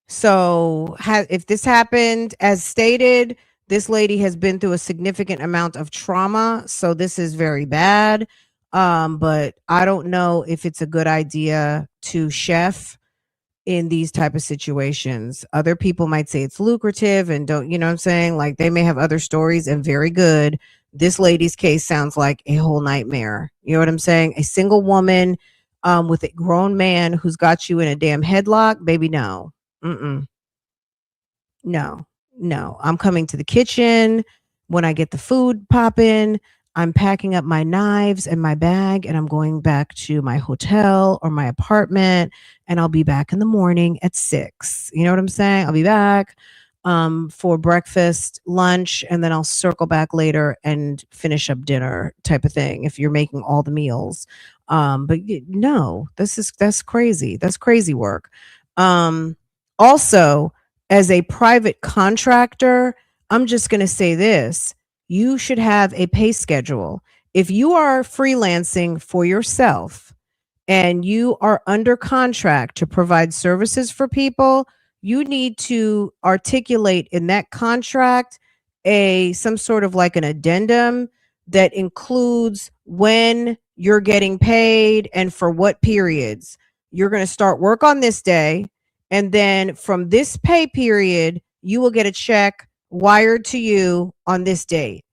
So if this happened as stated, this lady has been through a significant amount of trauma. So this is very bad. But I don't know if it's a good idea to chef in these type of situations. Other people might say it's lucrative and don't, you know what I'm saying? Like, they may have other stories and very good. This lady's case sounds like a whole nightmare. You know what I'm saying? A single woman with a grown man who's got you in a damn headlock. Baby, no. No. I'm coming to the kitchen when I get the food popping. I'm packing up my knives and my bag, and I'm going back to my hotel or my apartment, and I'll be back in the morning at 6. You know what I'm saying? I'll be back for breakfast, lunch, and then I'll circle back later and finish up dinner type of thing if you're making all the meals. But no, that's crazy. That's crazy work. Also, as a private contractor, I'm just going to say this. You should have a pay schedule. If you are freelancing for yourself and you are under contract to provide services for people, you need to articulate in that contract some sort of like an addendum that includes when you're getting paid and for what periods. You're going to start work on this day, and then from this pay period, you will get a check wired to you on this date.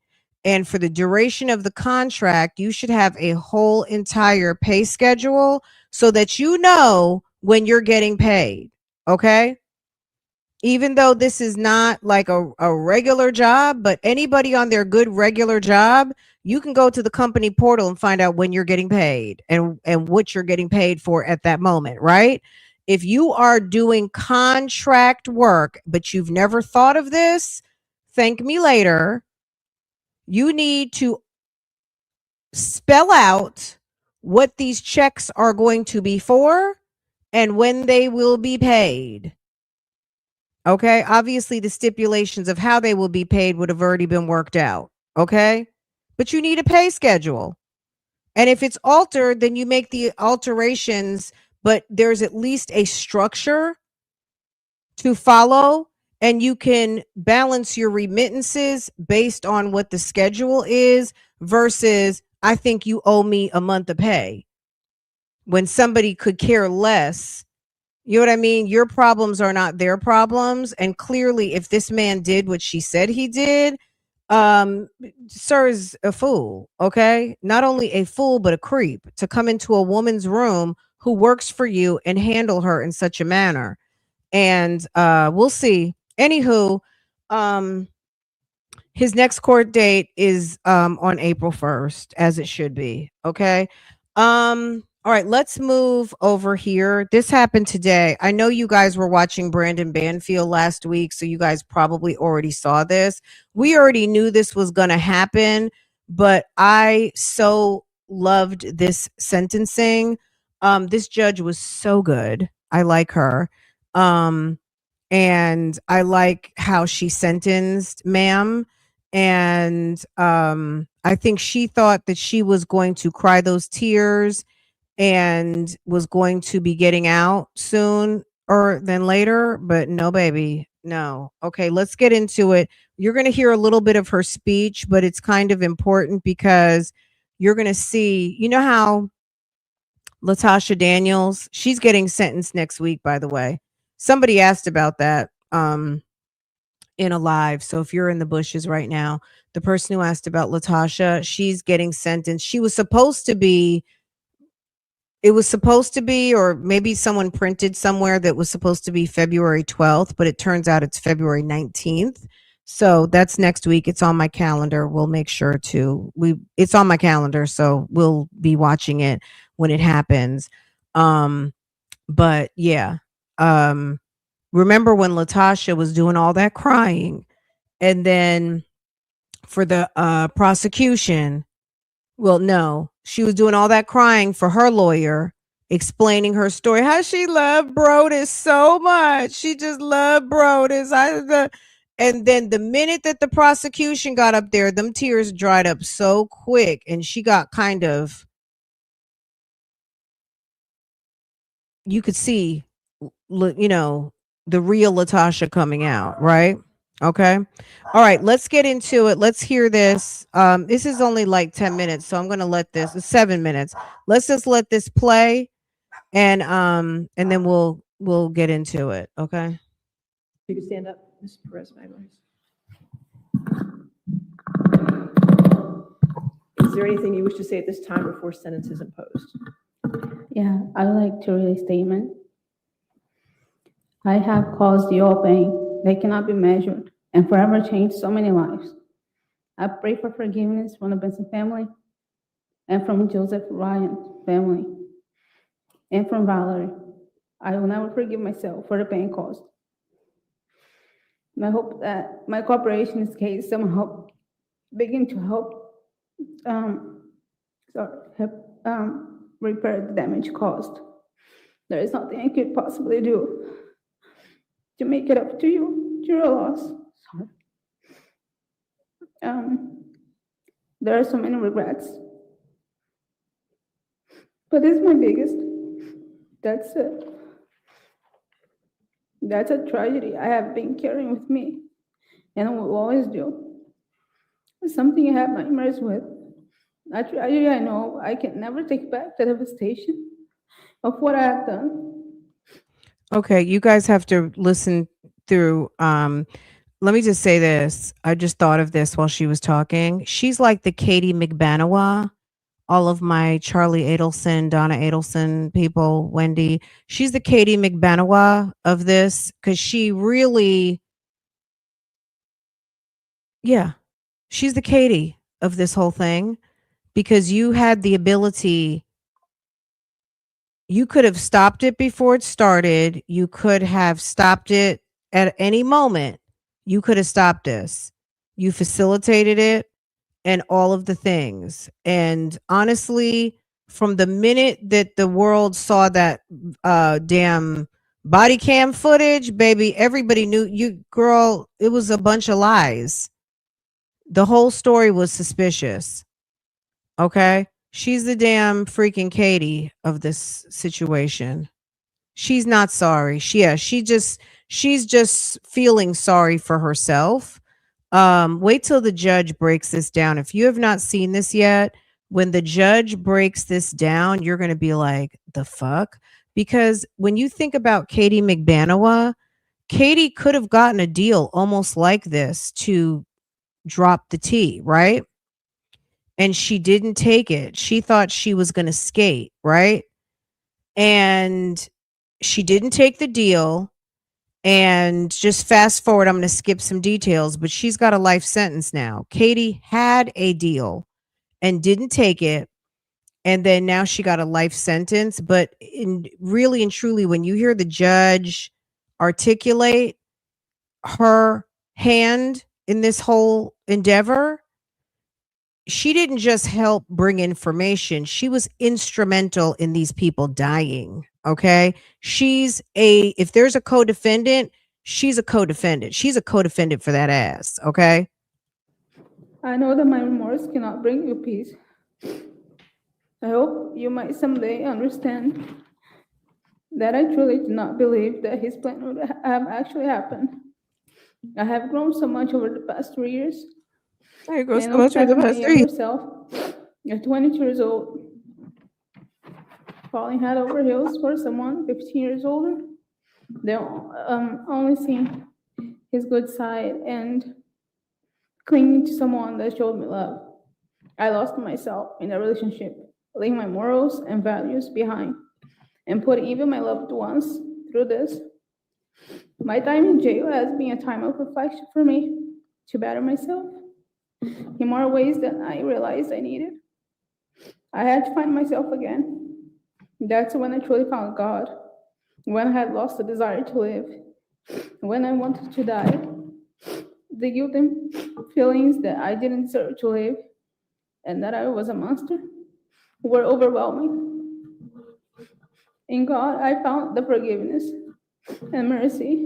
And for the duration of the contract, you should have a whole entire pay schedule so that you know when you're getting paid. Okay. Even though this is not like a regular job, but anybody on their good regular job, you can go to the company portal and find out when you're getting paid and what you're getting paid for at that moment, right? If you are doing contract work, but you've never thought of this, thank me later. You need to spell out what these checks are going to be for and when they will be paid. Okay. Obviously, the stipulations of how they will be paid would have already been worked out. Okay. But you need a pay schedule. And if it's altered, then you make the alterations, but there's at least a structure to follow, and you can balance your remittances based on what the schedule is versus I think you owe me a month of pay when somebody could care less. You know what I mean? Your problems are not their problems. And clearly, if this man did what she said he did, sir is a fool. Okay. Not only a fool, but a creep to come into a woman's room who works for you and handle her in such a manner. And we'll see. Anywho, his next court date is on April 1st, as it should be. Okay. All right, let's move over here. This happened today. I know you guys were watching Brandon Banfield last week, so you guys probably already saw this. We already knew this was going to happen, but I so loved this sentencing. This judge was so good. I like her. And I like how she sentenced ma'am. And I think she thought that she was going to cry those tears and was going to be getting out soon or than later, but no, baby, no. Okay, let's get into it. You're going to hear a little bit of her speech, but it's kind of important because you're going to see, you know how Latasha Daniels, she's getting sentenced next week, by the way. Somebody asked about that in a live. So if you're in the bushes right now, the person who asked about Latasha, she's getting sentenced. She was supposed to be, it was supposed to be, or maybe someone printed somewhere that was supposed to be February 12th, but it turns out it's February 19th. So that's next week. It's on my calendar. We'll make sure to, it's on my calendar. So we'll be watching it when it happens. But yeah, remember when Latasha was doing all that crying, and then for the prosecution, well, no, she was doing all that crying for her lawyer, explaining her story, how she loved Brodus so much. She just loved Brodus. And then the minute that the prosecution got up there, them tears dried up so quick, and she got kind of, you could see, you know, the real Latasha coming out, right? Okay. All right, let's get into it. Let's hear this. This is only like 10 minutes, so I'm going to let this, 7 minutes. Let's just let this play, and then we'll get into it, okay? You can stand up, Ms. Perez Magalhães. Is there anything you wish to say at this time before sentence is imposed? Yeah, I would like to read a statement. I have caused the all pain that cannot be measured and forever changed so many lives. I pray for forgiveness from the Benson family and from Joseph Ryan family and from Valerie. I will never forgive myself for the pain caused. I hope that my cooperation in this case somehow begin to help repair the damage caused. There is nothing I could possibly do to make it up to you, to your loss. Sorry. There are so many regrets, but this is my biggest. That's it. That's a tragedy I have been carrying with me, and I will always do. It's something I have nightmares with. A tragedy I know I can never take back, the devastation of what I have done. Okay, you guys have to listen through. Let me just say this. I just thought of this while she was talking. She's like the Katie McBanawa. All of my Charlie Adelson, Donna Adelson people, Wendy. She's the Katie McBanawa of this, because she really, yeah, she's the Katie of this whole thing, because you had the ability. You could have stopped it before it started. You could have stopped it at any moment. You could have stopped this. You facilitated it and all of the things. And honestly, from the minute that the world saw that damn body cam footage, baby, everybody knew you, girl, it was a bunch of lies. The whole story was suspicious. Okay? She's the damn freaking Katie of this situation. She's not sorry. She just, she's just feeling sorry for herself. Wait till the judge breaks this down. If you have not seen this yet, when the judge breaks this down, you're going to be like, the fuck? Because when you think about Katie McBanawa, Katie could have gotten a deal almost like this to drop the T, right? And she didn't take it. She thought she was going to skate, right? And she didn't take the deal. And just fast forward, I'm going to skip some details, but she's got a life sentence now. Katie had a deal and didn't take it. And then now she got a life sentence. But really and truly, when you hear the judge articulate her hand in this whole endeavor, she didn't just help bring information. She was instrumental in these people dying. Okay. If there's a co-defendant, she's a co-defendant. She's a co-defendant for that ass. Okay. I know that my remorse cannot bring you peace. I hope you might someday understand that I truly do not believe that his plan would have actually happened. I have grown so much over the past 3 years. There you go. And So much for the my past younger 3. self, at 22 years old, falling head over heels for someone 15 years older. They only seen his good side and clinging to someone that showed me love. I lost myself in a relationship, leaving my morals and values behind, and putting even my loved ones through this. My time in jail has been a time of reflection for me to better myself in more ways than I realized I needed. I had to find myself again. That's when I truly found God, when I had lost the desire to live, when I wanted to die. The guilt and feelings that I didn't deserve to live and that I was a monster were overwhelming. In God, I found the forgiveness and mercy,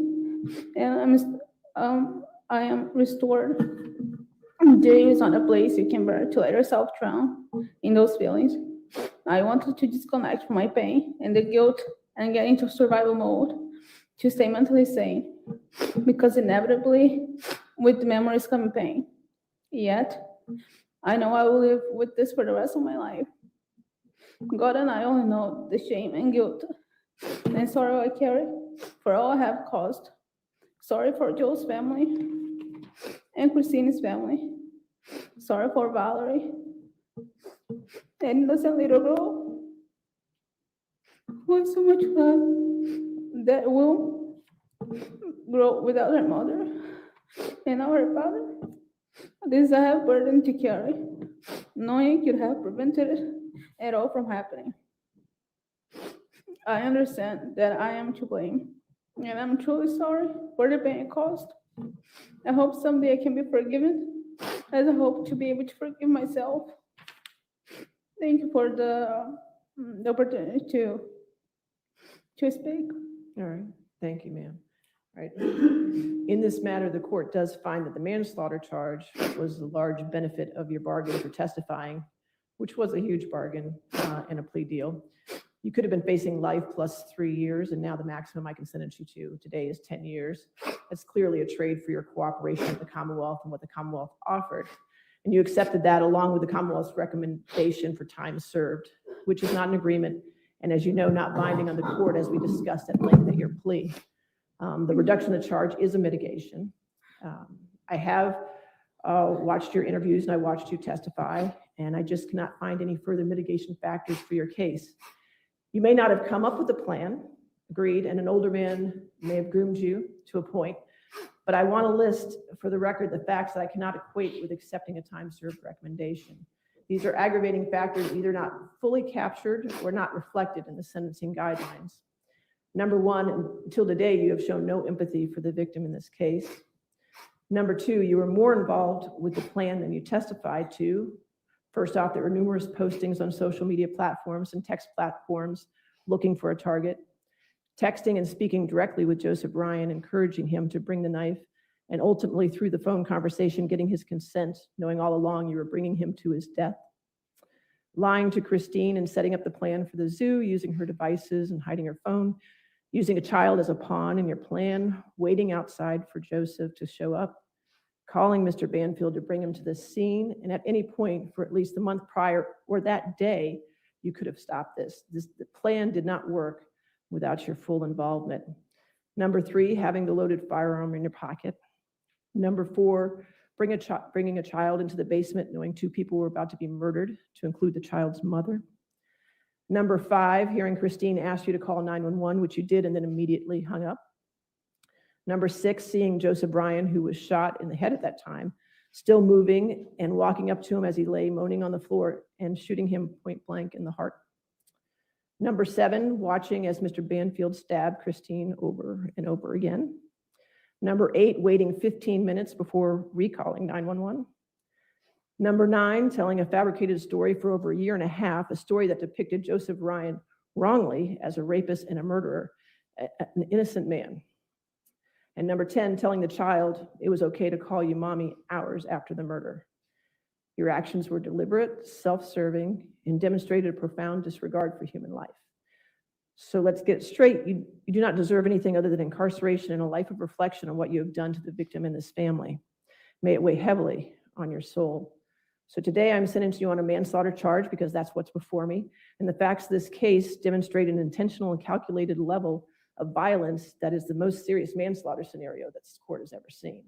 and I am restored. Jail is not a place you can bear to let yourself drown in those feelings. I wanted to disconnect from my pain and the guilt and get into survival mode to stay mentally sane, because inevitably, with the memories come pain. Yet, I know I will live with this for the rest of my life. God and I only know the shame and guilt and sorrow I carry for all I have caused. Sorry for Joe's family and Christine's family. Sorry for Valerie, an innocent little girl who has so much love that will grow without her mother and our father. This I have burden to carry, knowing it could have prevented it all from happening. I understand that I am to blame, and I'm truly sorry for the pain it caused. I hope someday I can be forgiven, as I hope to be able to forgive myself. Thank you for the opportunity to speak. All right, thank you, ma'am. All right. In this matter, the court does find that the manslaughter charge was a large benefit of your bargain for testifying, which was a huge bargain in a plea deal. You could have been facing life plus 3 years, and now the maximum I can sentence you to today is 10 years. That's clearly a trade for your cooperation with the Commonwealth and what the Commonwealth offered. And you accepted that along with the Commonwealth's recommendation for time served, which is not an agreement, and as you know, not binding on the court, as we discussed at length at your plea. The reduction of the charge is a mitigation. I have watched your interviews and I watched you testify, and I just cannot find any further mitigation factors for your case. You may not have come up with a plan, agreed, and an older man may have groomed you to a point, but I want to list for the record the facts that I cannot equate with accepting a time served recommendation. These are aggravating factors either not fully captured or not reflected in the sentencing guidelines. Number one, until today, you have shown no empathy for the victim in this case. Number two, you were more involved with the plan than you testified to. First off, there were numerous postings on social media platforms and text platforms looking for a target, texting and speaking directly with Joseph Ryan, encouraging him to bring the knife, and ultimately through the phone conversation, getting his consent, knowing all along you were bringing him to his death. Lying to Christine and setting up the plan for the zoo, using her devices and hiding her phone, using a child as a pawn in your plan, waiting outside for Joseph to show up, calling Mr. Banfield to bring him to the scene, and at any point for at least the month prior or that day, you could have stopped this. The plan did not work without your full involvement. Number 3, having the loaded firearm in your pocket. Number 4, bringing a child into the basement knowing 2 people were about to be murdered, to include the child's mother. Number 5, hearing Christine ask you to call 911, which you did and then immediately hung up. Number 6, seeing Joseph Bryan, who was shot in the head at that time, still moving and walking up to him as he lay moaning on the floor and shooting him point blank in the heart. Number 7, watching as Mr. Banfield stabbed Christine over and over again. Number 8, waiting 15 minutes before recalling 911. Number 9, telling a fabricated story for over a year and a half, a story that depicted Joseph Ryan wrongly as a rapist and a murderer, an innocent man. And number 10, telling the child it was okay to call you mommy hours after the murder. Your actions were deliberate, self-serving, and demonstrated a profound disregard for human life. So let's get it straight. You do not deserve anything other than incarceration and a life of reflection on what you have done to the victim and this family. May it weigh heavily on your soul. So today I'm sentencing you on a manslaughter charge because that's what's before me. And the facts of this case demonstrate an intentional and calculated level of violence that is the most serious manslaughter scenario that this court has ever seen.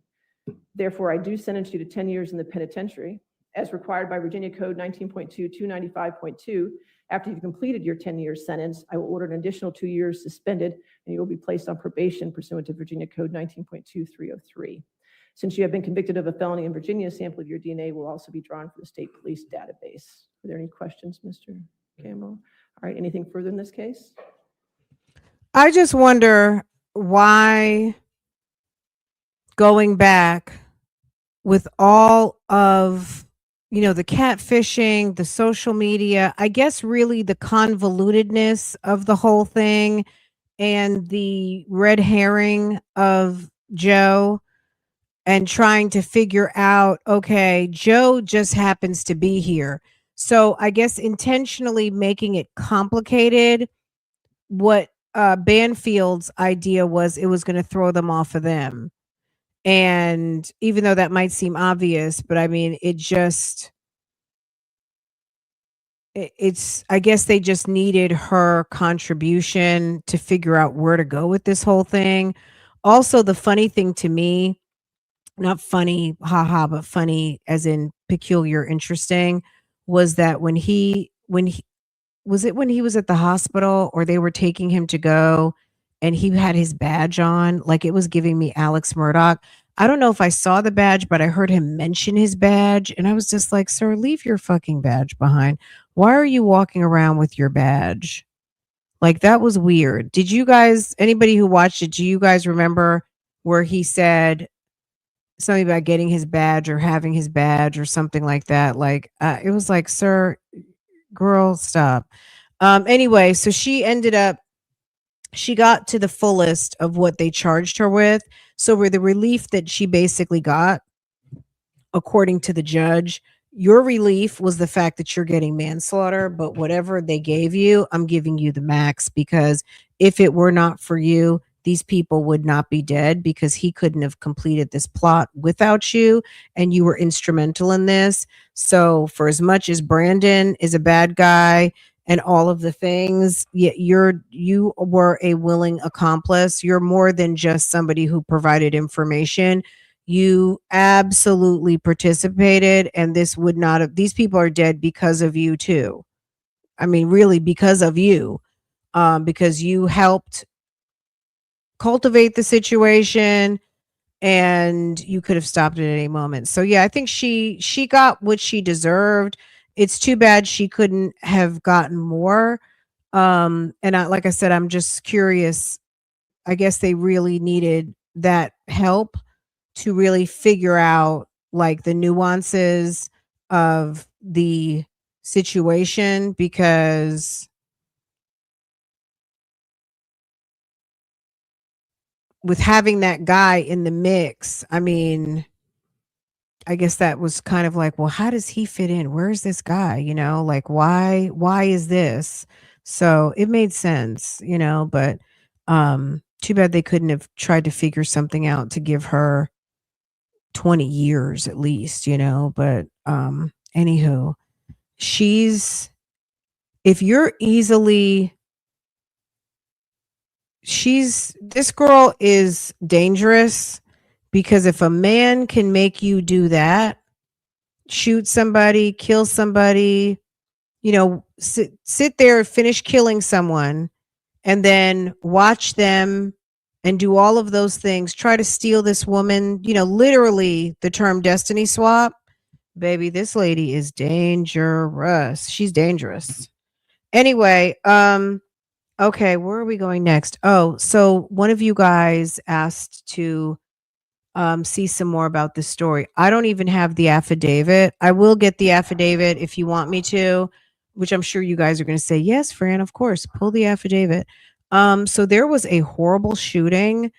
Therefore, I do sentence you to 10 years in the penitentiary, as required by Virginia Code 19.2, 295.2. After you've completed your 10-year sentence, I will order an additional 2 years suspended, and you will be placed on probation pursuant to Virginia Code 19.2, 303. Since you have been convicted of a felony in Virginia, a sample of your DNA will also be drawn from the state police database. Are there any questions, Mr. Campbell? All right, anything further in this case? I just wonder why, going back with all of, the catfishing, the social media, I guess really the convolutedness of the whole thing and the red herring of Joe, and trying to figure out, okay, Joe just happens to be here. So I guess intentionally making it complicated. What Banfield's idea was, it was going to throw them off of them. And even though that might seem obvious, but I mean, it's, I guess they just needed her contribution to figure out where to go with this whole thing. Also, the funny thing to me, not funny, haha, but funny as in peculiar, interesting, was that when he was at the hospital or they were taking him to go and he had his badge on, like it was giving me Alex Murdoch. I don't know if I saw the badge, but I heard him mention his badge and I was just like, sir, leave your fucking badge behind. Why are you walking around with your badge? Like, that was weird. Did you guys, anybody who watched it, do you guys remember where he said something about getting his badge or having his badge or something like that? Like, it was like, sir, girl, stop. Anyway, so she got to the fullest of what they charged her with. So with the relief that she basically got, according to the judge, your relief was the fact that you're getting manslaughter, but whatever they gave you, I'm giving you the max, because if it were not for you, these people would not be dead, because he couldn't have completed this plot without you, and you were instrumental in this. So for as much as Brandon is a bad guy and all of the things, you were a willing accomplice. You're more than just somebody who provided information. You absolutely participated, and this would not have, these people are dead because of you too. I mean, really because of you, because you helped cultivate the situation and you could have stopped it at any moment. So yeah, I think she got what she deserved. It's too bad she couldn't have gotten more. And like I said, I'm just curious. I guess they really needed that help to really figure out like the nuances of the situation, because with having that guy in the mix, I mean, I guess that was kind of like, well, how does he fit in? Where's this guy? Like, why is this? So it made sense, but Too bad they couldn't have tried to figure something out to give her 20 years at least, but anywho, if you're easily this girl is dangerous, because if a man can make you do that, shoot somebody, kill somebody, sit there, finish killing someone, and then watch them and do all of those things, try to steal this woman, literally the term destiny swap, baby, this lady is dangerous. She's dangerous. Anyway, okay, where are we going next? Oh, so one of you guys asked to see some more about this story. I don't even have the affidavit. I will get the affidavit if you want me to, which I'm sure you guys are going to say, yes, Fran, of course, pull the affidavit. So there was a horrible shooting.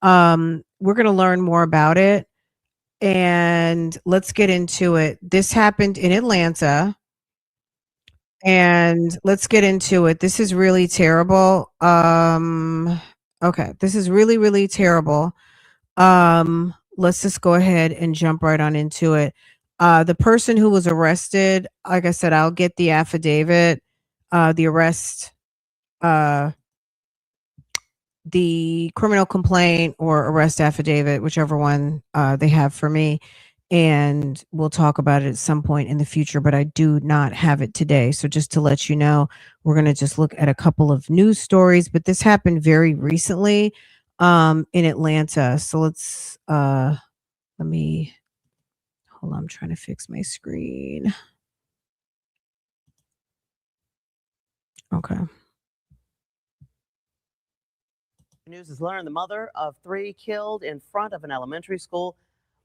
We're going to learn more about it, and let's get into it. This happened in Atlanta. And let's get into it. This is really terrible. Okay, this is really, really terrible. Let's just go ahead and jump right on into it. The person who was arrested, like I said, I'll get the affidavit, the arrest, the criminal complaint or arrest affidavit, whichever one they have for me. And we'll talk about it at some point in the future, but I do not have it today. So just to let you know, we're going to just look at a couple of news stories, but this happened very recently in Atlanta. So let's, hold on, I'm trying to fix my screen. Okay. News has learned the mother of 3 killed in front of an elementary school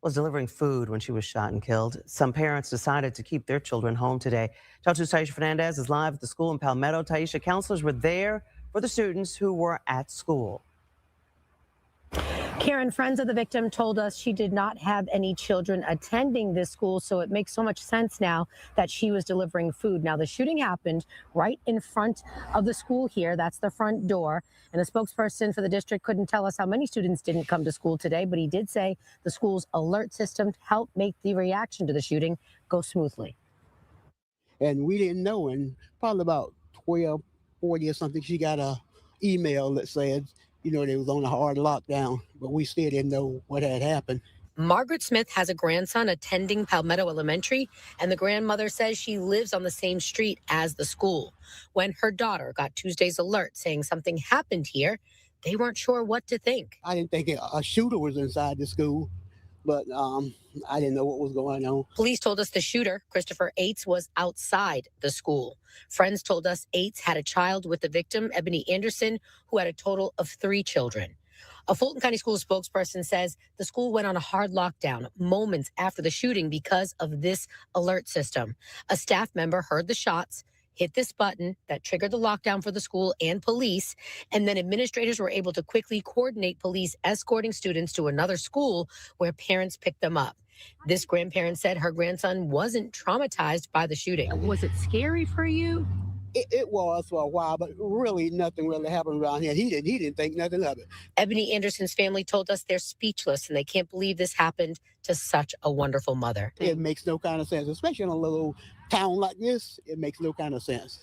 was delivering food when she was shot and killed. Some parents decided to keep their children home today. Channel 2's Taisha Fernandez is live at the school in Palmetto. Taisha, counselors were there for the students who were at school. Karen, friends of the victim told us she did not have any children attending this school, so it makes so much sense now that she was delivering food. Now, the shooting happened right in front of the school here. That's the front door. And a spokesperson for the district couldn't tell us how many students didn't come to school today, but he did say the school's alert system helped make the reaction to the shooting go smoothly. And we didn't know, and probably about 12:40 or something, she got a email that said, they was on a hard lockdown, but we still didn't know what had happened. Margaret Smith has a grandson attending Palmetto Elementary, and the grandmother says she lives on the same street as the school. When her daughter got Tuesday's alert saying something happened here, they weren't sure what to think. I didn't think a shooter was inside the school, but I didn't know what was going on. Police told us the shooter, Christopher Ates, was outside the school. Friends told us Ates had a child with the victim, Ebony Anderson, who had a total of 3 children. A Fulton County School spokesperson says the school went on a hard lockdown moments after the shooting because of this alert system. A staff member heard the shots, hit this button that triggered the lockdown for the school and police, and then administrators were able to quickly coordinate police escorting students to another school where parents picked them up. This grandparent said her grandson wasn't traumatized by the shooting. Was it scary for you? It was for a while, but really nothing really happened around here. He didn't think nothing of it. Ebony Anderson's family told us they're speechless and they can't believe this happened to such a wonderful mother. It makes no kind of sense, especially in a little town like this. It makes no kind of sense.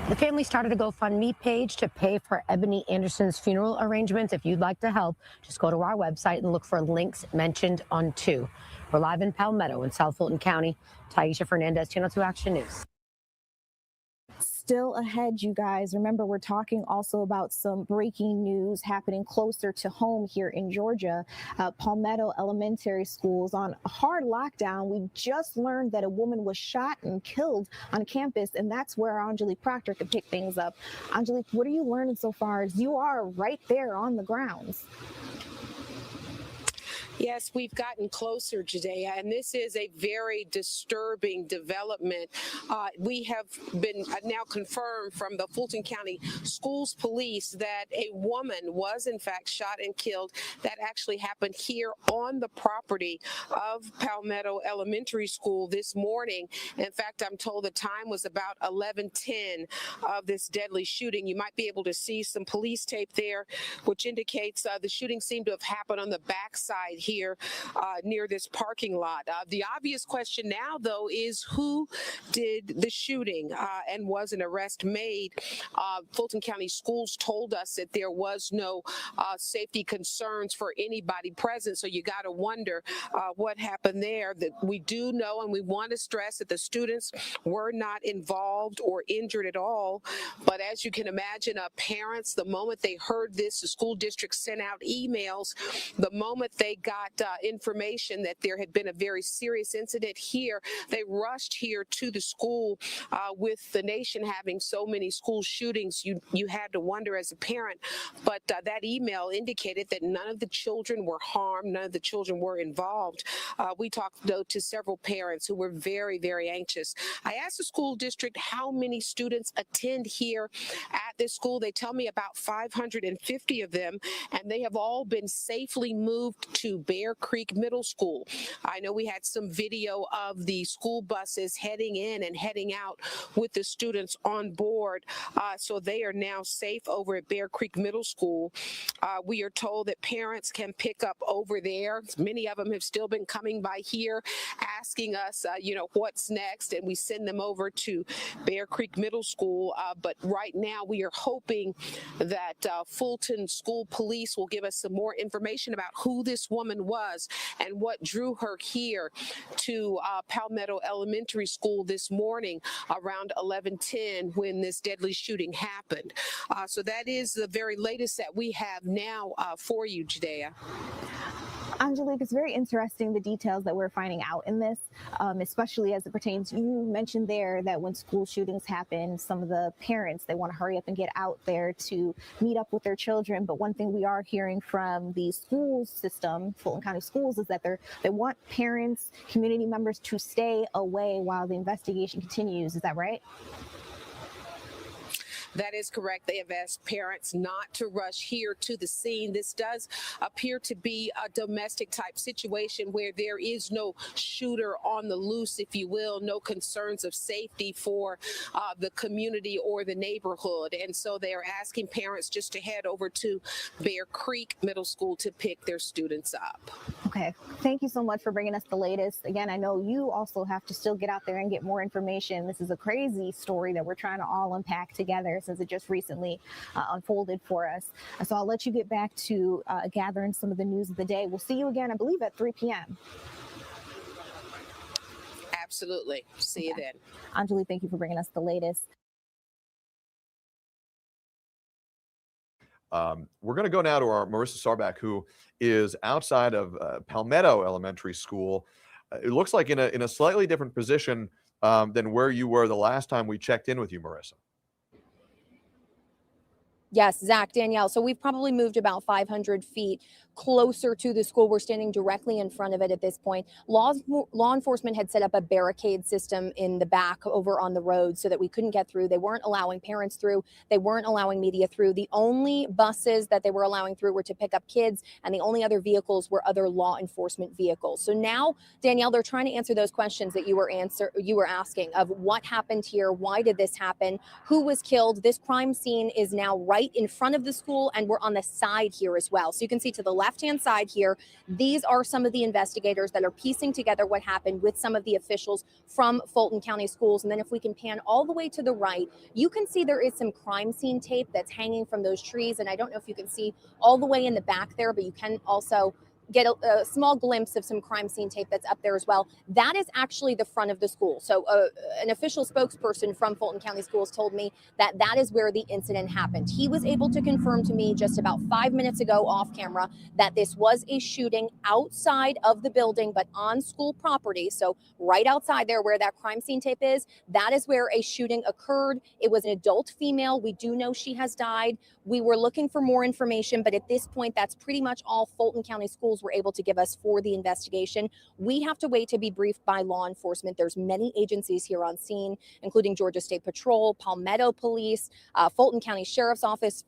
The family started a GoFundMe page to pay for Ebony Anderson's funeral arrangements. If you'd like to help, just go to our website and look for links mentioned on 2. We're live in Palmetto in South Fulton County. Taisha Fernandez, Channel 2 Action News. Still ahead, you guys. Remember, we're talking also about some breaking news happening closer to home here in Georgia. Palmetto Elementary School is on a hard lockdown. We just learned that a woman was shot and killed on campus, and that's where Angelique Proctor could pick things up. Angelique, what are you learning so far as you are right there on the grounds? Yes, we've gotten closer today, and this is a very disturbing development. We have been now confirmed from the Fulton County Schools Police that a woman was in fact shot and killed. That actually happened here on the property of Palmetto Elementary School this morning. In fact, I'm told the time was about 11:10 of this deadly shooting. You might be able to see some police tape there, which indicates the shooting seemed to have happened on the backside here near this parking lot. The obvious question now, though, is who did the shooting and was an arrest made? Fulton County Schools told us that there was no safety concerns for anybody present, so you got to wonder what happened there. That we do know, and we want to stress that the students were not involved or injured at all. But as you can imagine, parents, the moment they heard this, the school district sent out emails. The moment they got information that there had been a very serious incident here, they rushed here to the school. With the nation having so many school shootings, you had to wonder as a parent. But that email indicated that none of the children were harmed, none of the children were involved. We talked, though, to several parents who were very, very anxious. I asked the school district how many students attend here at this school. They tell me about 550 of them, and they have all been safely moved to Bear Creek Middle School. I know we had some video of the school buses heading in and heading out with the students on board, so they are now safe over at Bear Creek Middle School. We are told that parents can pick up over there. Many of them have still been coming by here asking us, what's next, and we send them over to Bear Creek Middle School. But right now we are hoping that Fulton School Police will give us some more information about who this woman was and what drew her here to Palmetto Elementary School this morning around 11:10 when this deadly shooting happened. So that is the very latest that we have now for you, Judea. Angelique, it's very interesting the details that we're finding out in this, especially as it pertains. You mentioned there that when school shootings happen, some of the parents, they want to hurry up and get out there to meet up with their children. But one thing we are hearing from the school system, Fulton County Schools, is that they want parents, community members to stay away while the investigation continues. Is that right? That is correct. They have asked parents not to rush here to the scene. This does appear to be a domestic type situation where there is no shooter on the loose, if you will, no concerns of safety for the community or the neighborhood. And so they are asking parents just to head over to Bear Creek Middle School to pick their students up. Okay. Thank you so much for bringing us the latest. Again, I know you also have to still get out there and get more information. This is a crazy story that we're trying to all unpack together since it just recently unfolded for us. So I'll let you get back to gathering some of the news of the day. We'll see you again, I believe, at 3 p.m. Absolutely. See you then. Anjali, thank you for bringing us the latest. We're going to go now to our Marissa Sarback, who is outside of Palmetto Elementary School. It looks like in a slightly different position than where you were the last time we checked in with you, Marissa. Yes, Zach, Danielle. So we've probably moved about 500 feet closer to the school. We're standing directly in front of it at this point. Law enforcement had set up a barricade system in the back over on the road so that we couldn't get through. They weren't allowing parents through. They weren't allowing media through. The only buses that they were allowing through were to pick up kids, and the only other vehicles were other law enforcement vehicles. So now, Danielle, they're trying to answer those questions that you were asking of what happened here, why did this happen, who was killed. This crime scene is now right in front of the school, and we're on the side here as well. So you can see to the left-hand side here, these are some of the investigators that are piecing together what happened with some of the officials from Fulton County Schools. And then if we can pan all the way to the right, you can see there is some crime scene tape that's hanging from those trees. And I don't know if you can see all the way in the back there, but you can also get a small glimpse of some crime scene tape that's up there as well. That is actually the front of the school. So an official spokesperson from Fulton County Schools told me that that is where the incident happened. He was able to confirm to me just about 5 minutes ago off camera that this was a shooting outside of the building, but on school property. So right outside there where that crime scene tape is, that is where a shooting occurred. It was an adult female. We do know she has died. We were looking for more information, but at this point, that's pretty much all Fulton County Schools officials were able to give us for the investigation. We have to wait to be briefed by law enforcement. There's many agencies here on scene, including Georgia State Patrol, Palmetto Police, Fulton County Sheriff's Office,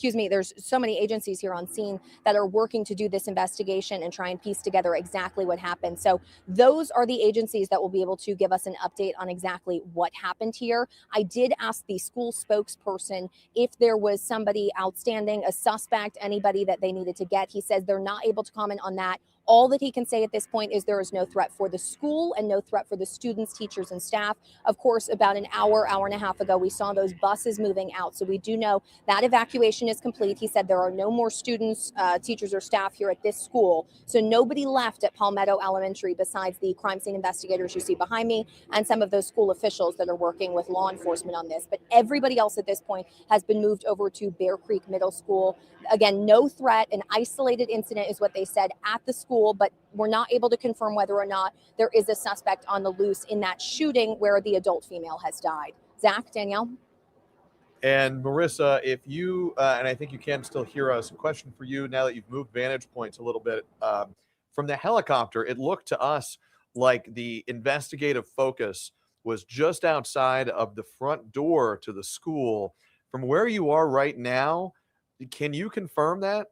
there's so many agencies here on scene that are working to do this investigation and try and piece together exactly what happened. So those are the agencies that will be able to give us an update on exactly what happened here. I did ask the school spokesperson if there was somebody outstanding, a suspect, anybody that they needed to get. He says they're not able to comment on that. All that he can say at this point is there is no threat for the school and no threat for the students, teachers, and staff. Of course, about an hour and a half ago, we saw those buses moving out. So we do know that evacuation is complete. He said there are no more students, teachers, or staff here at this school. So nobody left at Palmetto Elementary besides the crime scene investigators you see behind me and some of those school officials that are working with law enforcement on this. But everybody else at this point has been moved over to Bear Creek Middle School. Again, no threat, an isolated incident is what they said at the school, but we're not able to confirm whether or not there is a suspect on the loose in that shooting where the adult female has died. Zach, Danielle? And Marissa, if you, and I think you can still hear us, a question for you now that you've moved vantage points a little bit. From the helicopter, it looked to us like the investigative focus was just outside of the front door to the school. From where you are right now, can you confirm that?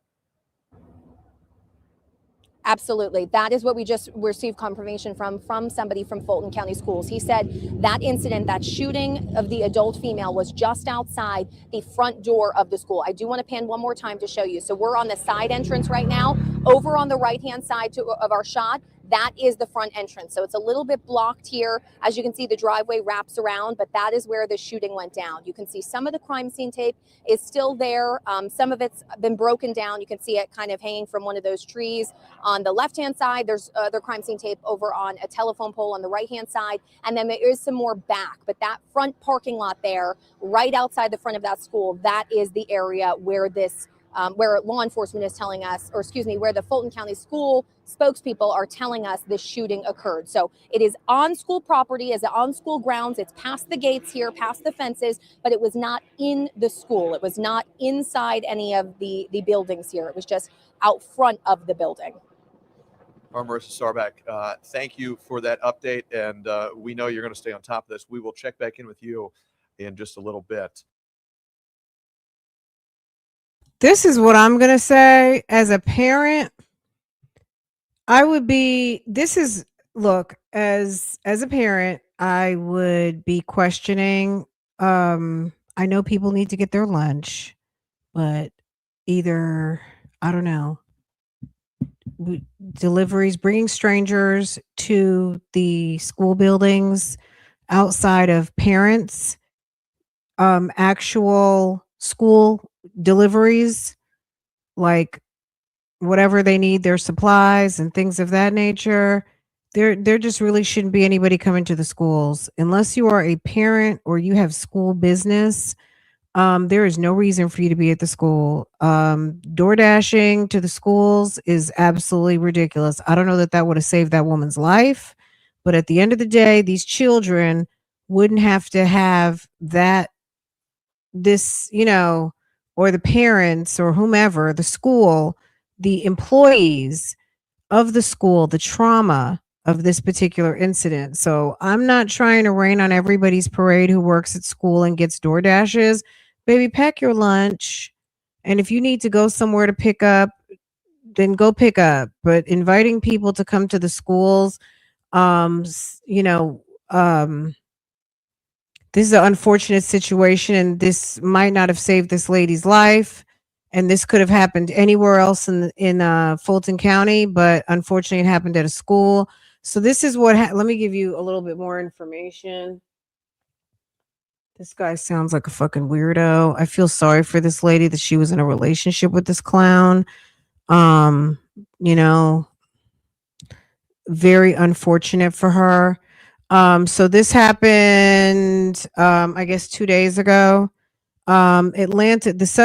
Absolutely. That is what we just received confirmation from somebody from Fulton County Schools. He said that incident, that shooting of the adult female was just outside the front door of the school. I do want to pan one more time to show you. So we're on the side entrance right now. Over on the right-hand side of our shot, that is the front entrance. So it's a little bit blocked here. As you can see, the driveway wraps around, but that is where the shooting went down. You can see some of the crime scene tape is still there. Some of it's been broken down. You can see it kind of hanging from one of those trees. On the left-hand side, there's other crime scene tape over on a telephone pole on the right-hand side. And then there is some more back, but that front parking lot there, right outside the front of that school, that is the area where this where law enforcement is telling us, or excuse me, where the Fulton County School spokespeople are telling us this shooting occurred. So it is on school property, is on school grounds. It's past the gates here, past the fences, but it was not in the school. It was not inside any of the buildings here. It was just out front of the building. Marissa Sarback, thank you for that update. And we know you're going to stay on top of this. We will check back in with you in just a little bit. This is what I'm going to say. As a parent, I would be, look, as a parent, I would be questioning. I know people need to get their lunch, but either, I don't know, deliveries, bringing strangers to the school buildings outside of parents, actual school deliveries, like whatever they need, their supplies and things of that nature. There just really shouldn't be anybody coming to the schools unless you are a parent or you have school business. There is no reason for you to be at the school. Door dashing to the schools is absolutely ridiculous. I don't know that would have saved that woman's life, but at the end of the day, these children wouldn't have to have this, or the parents or whomever, the school, the employees of the school, the trauma of this particular incident. So I'm not trying to rain on everybody's parade who works at school and gets door dashes. Baby, pack your lunch. And if you need to go somewhere to pick up, then go pick up. But inviting people to come to the schools, this is an unfortunate situation, and this might not have saved this lady's life. And this could have happened anywhere else in Fulton County, but unfortunately it happened at a school. So this is what, let me give you a little bit more information. This guy sounds like a fucking weirdo. I feel sorry for this lady that she was in a relationship with this clown. Very unfortunate for her. So this happened, I guess 2 days ago. Atlanta, this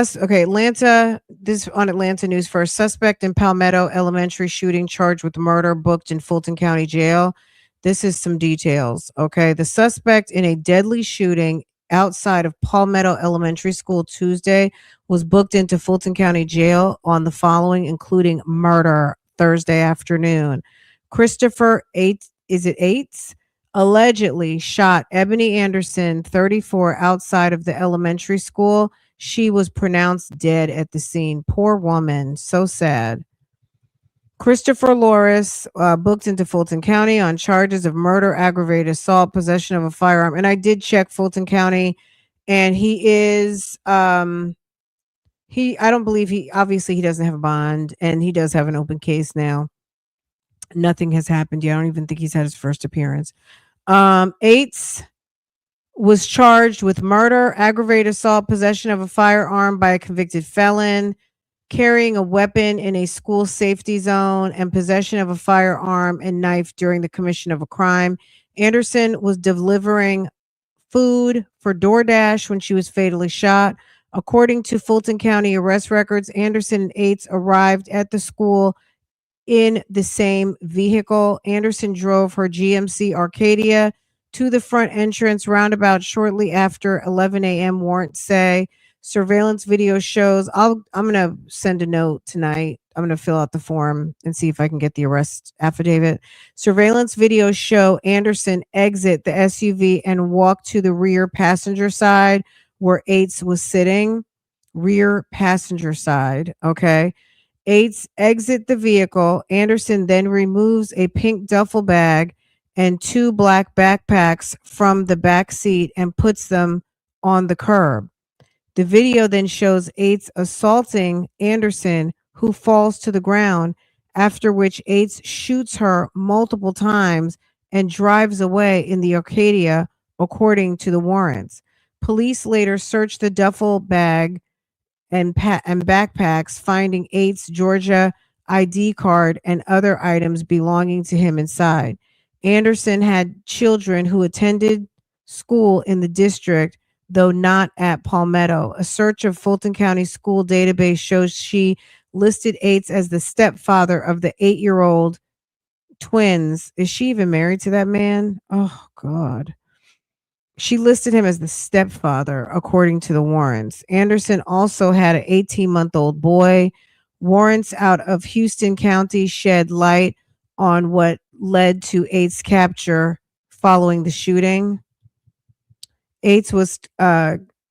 on Atlanta News First. Suspect in Palmetto Elementary shooting charged with murder booked in Fulton County Jail. This is some details. Okay. The suspect in a deadly shooting outside of Palmetto Elementary School Tuesday was booked into Fulton County Jail on the following, including murder Thursday afternoon. Christopher Ates allegedly shot Ebony Anderson, 34, outside of the elementary school. She was pronounced dead at the scene. Poor woman. So sad. Christopher Loris booked into Fulton County on charges of murder, aggravated assault, possession of a firearm. And I did check Fulton County, and he is I don't believe he doesn't have a bond, and he does have an open case now. Nothing has happened yet. I don't even think he's had his first appearance. Ates was charged with murder, aggravated assault, possession of a firearm by a convicted felon, carrying a weapon in a school safety zone, and possession of a firearm and knife during the commission of a crime. Anderson was delivering food for DoorDash when she was fatally shot. According to Fulton County arrest records, Anderson and Ates arrived at the school in the same vehicle. Anderson drove her GMC Arcadia to the front entrance roundabout shortly after 11 a.m. warrants say. Surveillance video shows. I'm going to send a note tonight. I'm going to fill out the form and see if I can get the arrest affidavit. Surveillance videos show Anderson exit the SUV and walk to the rear passenger side where Ates was sitting. Rear passenger side. Okay. Ates exit the vehicle. Anderson then removes a pink duffel bag and 2 black backpacks from the back seat and puts them on the curb. The video then shows Ates assaulting Anderson, who falls to the ground, after which Ates shoots her multiple times and drives away in the Arcadia, according to the warrants. Police later searched the duffel bag and backpacks, finding Ates' Georgia ID card and other items belonging to him inside. Anderson had children who attended school in the district, though not at Palmetto. A search of Fulton County school database shows she listed Ates as the stepfather of the 8-year-old twins. Is she even married to that man? Oh, God. She listed him as the stepfather, according to the warrants. Anderson also had an 18-month-old boy. Warrants out of Houston County shed light on what led to Ates' capture following the shooting. Ates was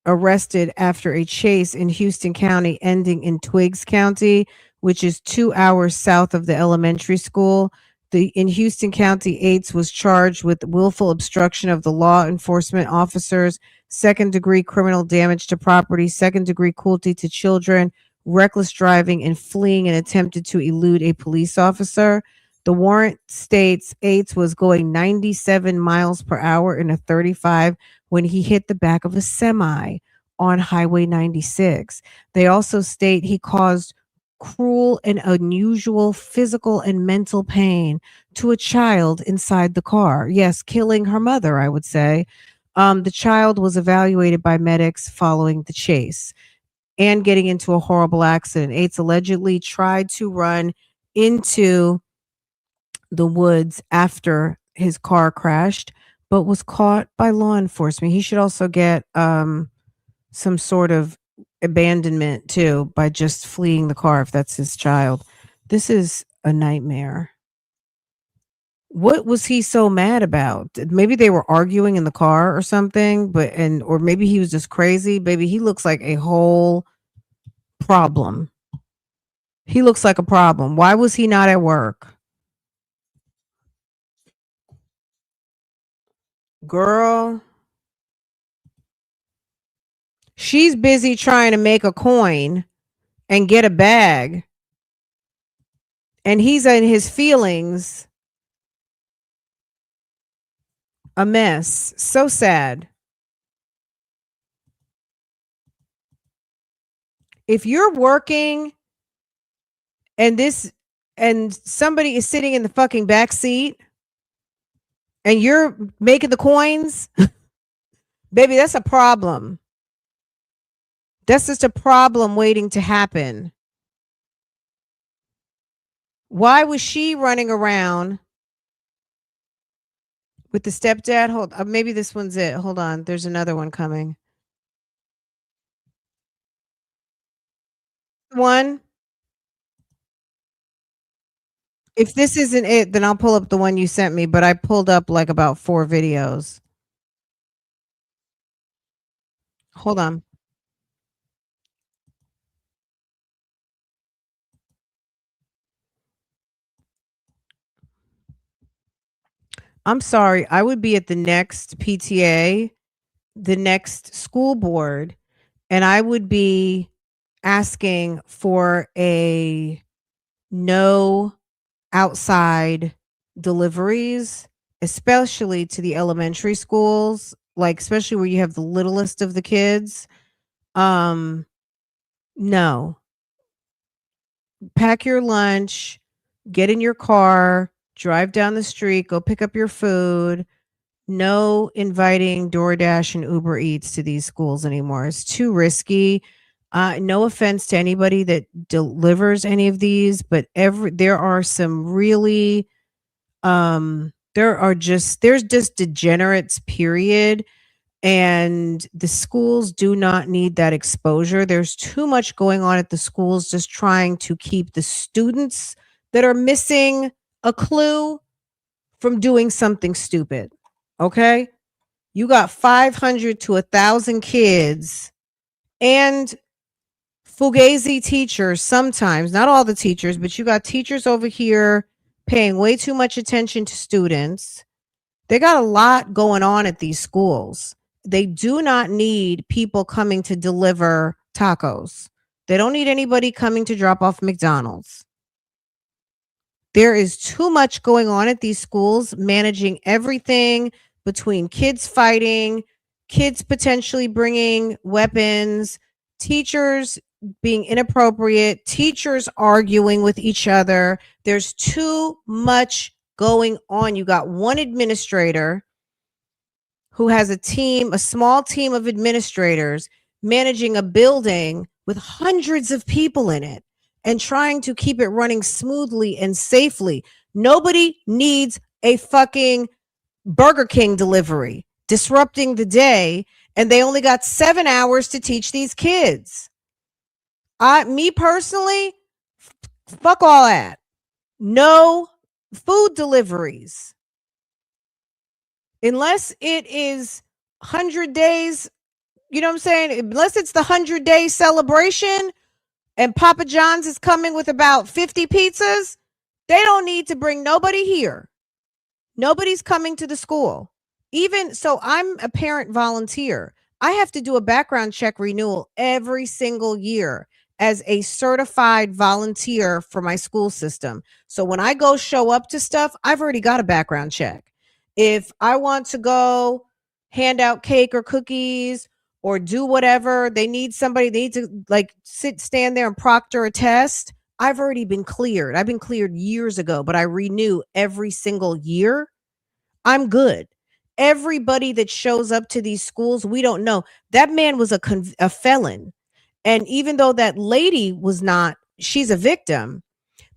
arrested after a chase in Houston County ending in Twiggs County, which is 2 hours south of the elementary school. In Houston County, Ates was charged with willful obstruction of the law enforcement officers, second-degree criminal damage to property, second-degree cruelty to children, reckless driving, and fleeing and attempted to elude a police officer. The warrant states Ates was going 97 miles per hour in a 35 when he hit the back of a semi on Highway 96. They also state he caused cruel and unusual physical and mental pain to a child inside the car. Yes, killing her mother, I would say. The child was evaluated by medics following the chase and getting into a horrible accident. Ates allegedly tried to run into the woods after his car crashed, but was caught by law enforcement. He should also get some sort of abandonment too by just fleeing the car if that's his child. This is a nightmare. What was he so mad about? Maybe they were arguing in the car or something, or maybe he was just crazy. Baby, he looks like a whole problem. He looks like a problem. Why was he not at work? Girl, she's busy trying to make a coin and get a bag. And he's in his feelings a mess. So sad. If you're working and somebody is sitting in the fucking back seat and you're making the coins, baby, that's a problem. That's just a problem waiting to happen. Why was she running around With the stepdad, hold. Maybe this one's it. Hold on. There's another one coming. One. If this isn't it, then I'll pull up the one you sent me. But I pulled up like about 4 videos. Hold on. I'm sorry. I would be at the next PTA, the next school board, and I would be asking for a no outside deliveries, especially to the elementary schools, like especially where you have the littlest of the kids. No. Pack your lunch, get in your car, drive down the street, go pick up your food. No inviting DoorDash and Uber Eats to these schools anymore. It's too risky. No offense to anybody that delivers any of these, but there are some really there's just degenerates, period. And the schools do not need that exposure. There's too much going on at the schools just trying to keep the students that are missing a clue from doing something stupid. Okay? You got 500 to 1,000 kids and fugazi teachers sometimes, not all the teachers, but you got teachers over here paying way too much attention to students. They got a lot going on at these schools. They do not need people coming to deliver tacos. They don't need anybody coming to drop off McDonald's. There is too much going on at these schools, managing everything between kids fighting, kids potentially bringing weapons, teachers being inappropriate, teachers arguing with each other. There's too much going on. You got one administrator who has a small team of administrators managing a building with hundreds of people in it and trying to keep it running smoothly and safely. Nobody needs a fucking Burger King delivery disrupting the day, and they only got 7 hours to teach these kids. Me personally, fuck all that. No food deliveries. Unless it is 100 days, you know what I'm saying? Unless it's the 100-day celebration and Papa John's is coming with about 50 pizzas, they don't need to bring nobody here. Nobody's coming to the school. Even so, I'm a parent volunteer. I have to do a background check renewal every single year as a certified volunteer for my school system. So when I go show up to stuff, I've already got a background check. If I want to go hand out cake or cookies or do whatever, they need to like stand there and proctor a test. I've already been cleared. I've been cleared years ago, but I renew every single year. I'm good. Everybody that shows up to these schools, we don't know. That man was a felon. And even though that lady was not, she's a victim,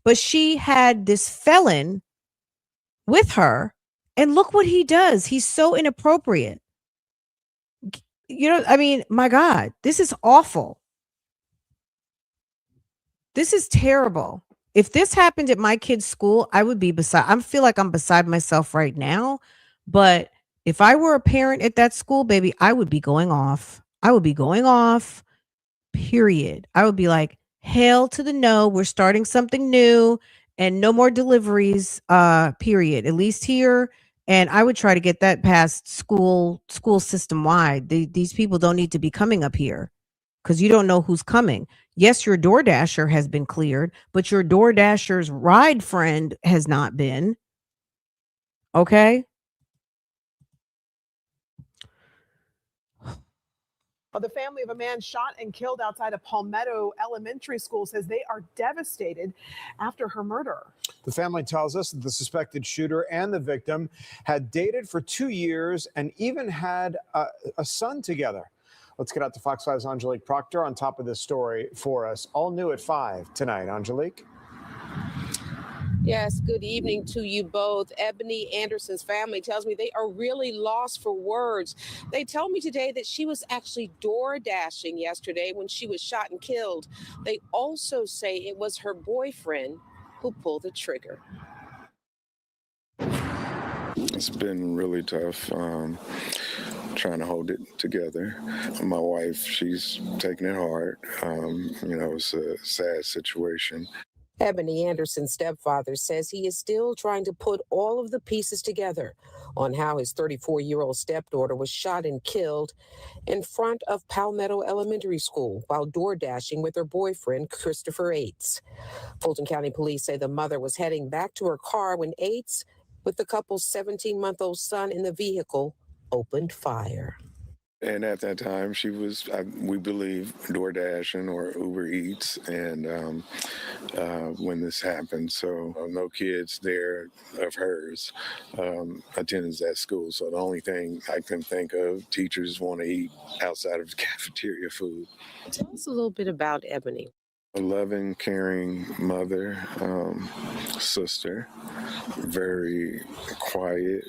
but she had this felon with her. And look what he does. He's so inappropriate. You know, I mean, my God, this is awful. This is terrible. If this happened at my kid's school, I feel like I'm beside myself right now. But if I were a parent at that school, baby, I would be going off. I would be going off, period. I would be like, hell to the no. We're starting something new and no more deliveries, period. At least here. And I would try to get that passed school system wide. These people don't need to be coming up here because you don't know who's coming. Yes, your DoorDasher has been cleared, but your DoorDasher's ride friend has not been. Okay? Well, the family of a man shot and killed outside of Palmetto Elementary School says they are devastated after her murder. The family tells us that the suspected shooter and the victim had dated for 2 years and even had a son together. Let's get out to Fox 5's Angelique Proctor on top of this story for us. All new at 5 tonight. Angelique? Yes, good evening to you both. Ebony Anderson's family tells me they are really lost for words. They tell me today that she was actually door dashing yesterday when she was shot and killed. They also say it was her boyfriend who pulled the trigger. It's been really tough, trying to hold it together. My wife, she's taking it hard. It's a sad situation. Ebony Anderson's stepfather says he is still trying to put all of the pieces together on how his 34-year-old stepdaughter was shot and killed in front of Palmetto Elementary School while door dashing with her boyfriend, Christopher Ates. Fulton County Police say the mother was heading back to her car when Ates, with the couple's 17-month-old son in the vehicle, opened fire. And at that time, she was, we believe, DoorDashing or Uber Eats. And when this happened, so no kids there of hers attends that school. So the only thing I can think of, teachers want to eat outside of cafeteria food. Tell us a little bit about Ebony. A loving, caring mother, sister, very quiet,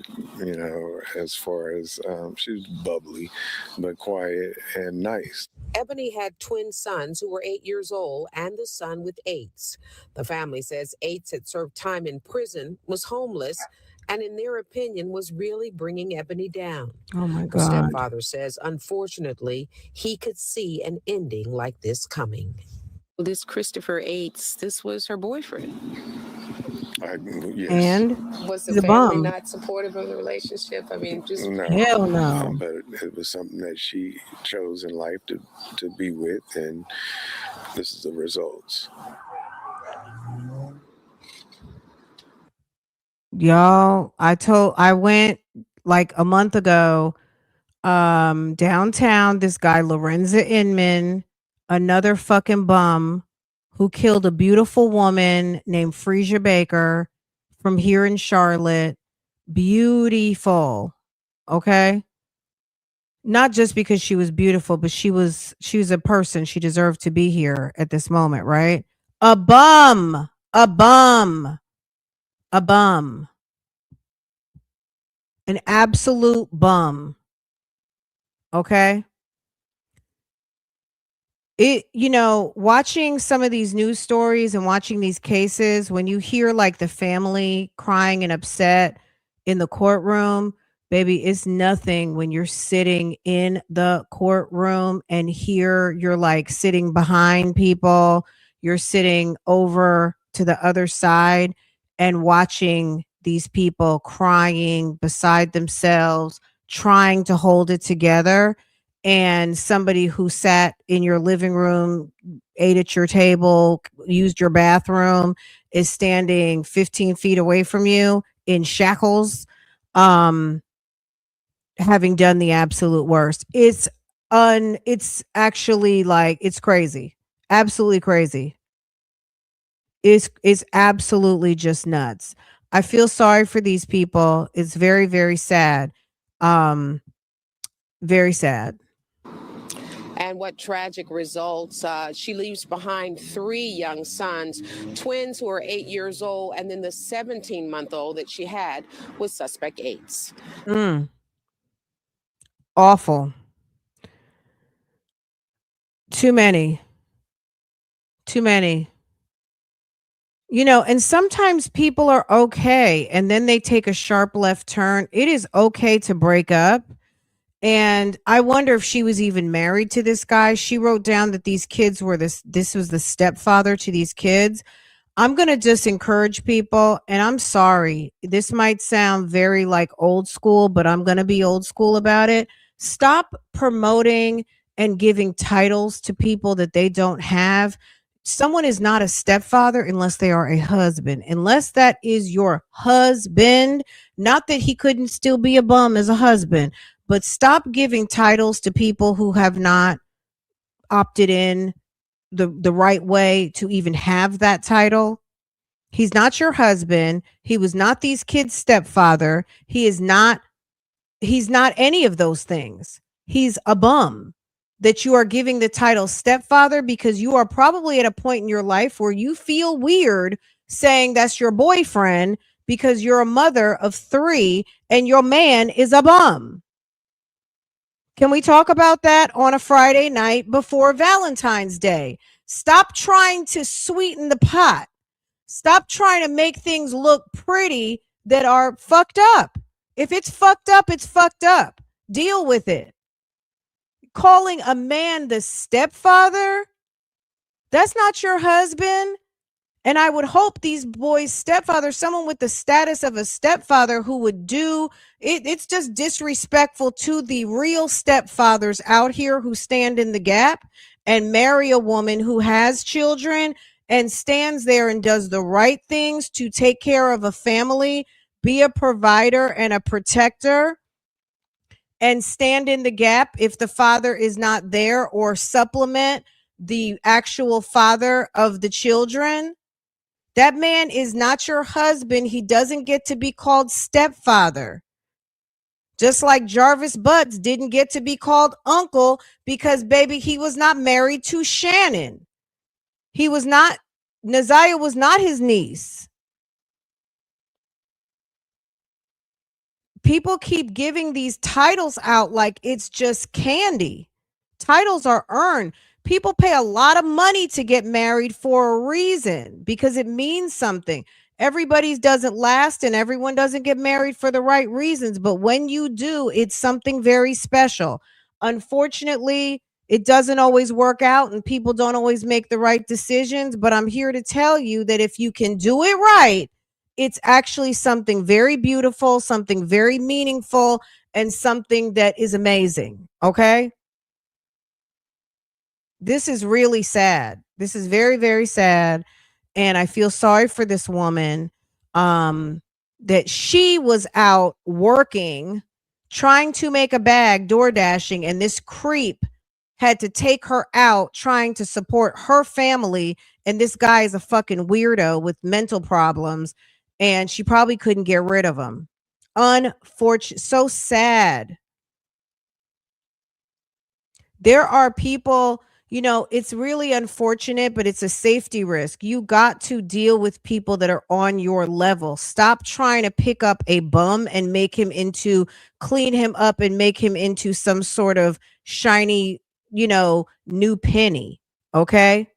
as far as she was bubbly, but quiet and nice. Ebony had twin sons who were 8 years old and the son with Ates. The family says Ates had served time in prison, was homeless, and in their opinion was really bringing Ebony down. Oh my Her God. stepfather says, unfortunately, he could see an ending like this coming. This Christopher Ates, this was her boyfriend. Yes. And Was the he's a family bum. not supportive of the relationship? I mean, just No. Hell no. But it was something that she chose in life to be with, and this is the results. Y'all, I went like a month ago downtown. This guy Lorenza Inman, another fucking bum who killed a beautiful woman named Freesia Baker from here in Charlotte. Beautiful. Okay? Not just because she was beautiful, but she was a person. She deserved to be here at this moment, right? A bum. A bum. A bum. An absolute bum. Okay? Watching some of these news stories and watching these cases, when you hear like the family crying and upset in the courtroom, baby, it's nothing when you're sitting in the courtroom and here you're like sitting behind people, you're sitting over to the other side and watching these people crying beside themselves, trying to hold it together. And somebody who sat in your living room, ate at your table, used your bathroom, is standing 15 feet away from you in shackles, having done the absolute worst. It's actually like, it's crazy. Absolutely crazy. It's absolutely just nuts. I feel sorry for these people. It's very, very sad. Very sad. and what tragic results. She leaves behind 3 young sons, twins who are 8 years old, and then the 17-month-old that she had with suspect Ates. Awful. Too many. And sometimes people are okay and then they take a sharp left turn. It is okay to break up. And I wonder if she was even married to this guy. She wrote down that these kids were this was the stepfather to these kids. I'm going to just encourage people, and I'm sorry, this might sound very like old school, but I'm going to be old school about it. Stop promoting and giving titles to people that they don't have. Someone is not a stepfather unless they are a husband, unless that is your husband. Not that he couldn't still be a bum as a husband, but stop giving titles to people who have not opted in the right way to even have that title. He's not your husband. He was not these kids' stepfather. He's not any of those things. He's a bum that you are giving the title stepfather because you are probably at a point in your life where you feel weird saying that's your boyfriend because you're a mother of 3 and your man is a bum. Can we talk about that on a Friday night before Valentine's Day? Stop trying to sweeten the pot. Stop trying to make things look pretty that are fucked up. If it's fucked up, it's fucked up. Deal with it. Calling a man the stepfather, that's not your husband. And I would hope these boys' stepfather, someone with the status of a stepfather who would do it. It's just disrespectful to the real stepfathers out here who stand in the gap and marry a woman who has children and stands there and does the right things to take care of a family, be a provider and a protector, and stand in the gap if the father is not there, or supplement the actual father of the children. That man is not your husband. He doesn't get to be called stepfather. Just like Jarvis Butts didn't get to be called uncle because, baby, he was not married to Shannon. Naziah was not his niece. People keep giving these titles out like it's just candy. Titles are earned. People pay a lot of money to get married for a reason, because it means something. Everybody's doesn't last and everyone doesn't get married for the right reasons. But when you do, it's something very special. Unfortunately, it doesn't always work out and people don't always make the right decisions. But I'm here to tell you that if you can do it right, it's actually something very beautiful, something very meaningful, and something that is amazing. Okay? This is really sad. This is very, very sad. And I feel sorry for this woman that she was out working, trying to make a bag, door dashing, and this creep had to take her out trying to support her family. And this guy is a fucking weirdo with mental problems, and she probably couldn't get rid of him. Unfortunate. So sad. There are people, you know, it's really unfortunate, but it's a safety risk. You got to deal with people that are on your level. Stop trying to pick up a bum and clean him up and make him into some sort of shiny, new penny. Okay?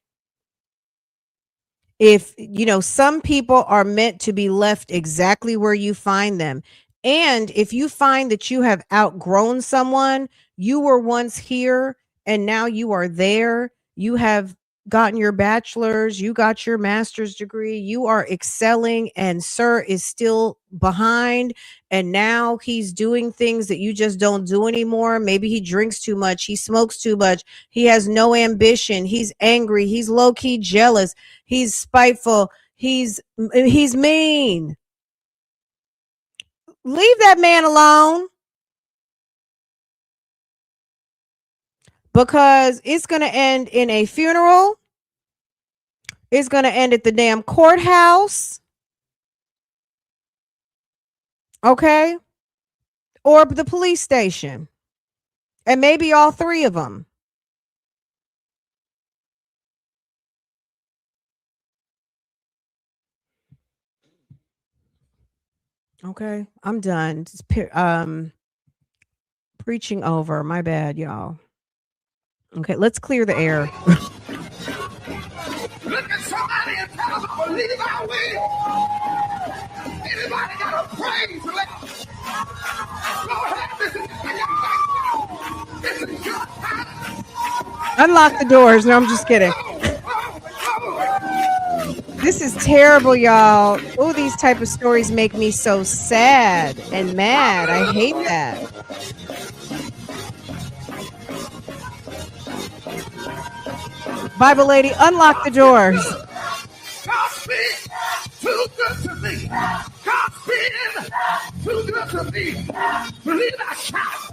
If, some people are meant to be left exactly where you find them. And if you find that you have outgrown someone, you were once here and now you are there, you have gotten your bachelor's, you got your master's degree, you are excelling, and sir is still behind, and now he's doing things that you just don't do anymore. Maybe he drinks too much, he smokes too much, he has no ambition, he's angry, he's low-key jealous, he's spiteful, he's mean. Leave that man alone. Because it's going to end in a funeral. It's going to end at the damn courthouse. Okay? Or the police station. And maybe all three of them. Okay? I'm done. Preaching over. My bad, y'all. Okay, let's clear the air. Look at somebody and tell them, believe I will. Anybody got a praise left? Go ahead, this is your time. Unlock the doors. No, I'm just kidding. This is terrible, y'all. Oh, these type of stories make me so sad and mad. I hate that. Bible lady, unlock the doors. God's been too good to me. God's been too good to me. Believe I shout.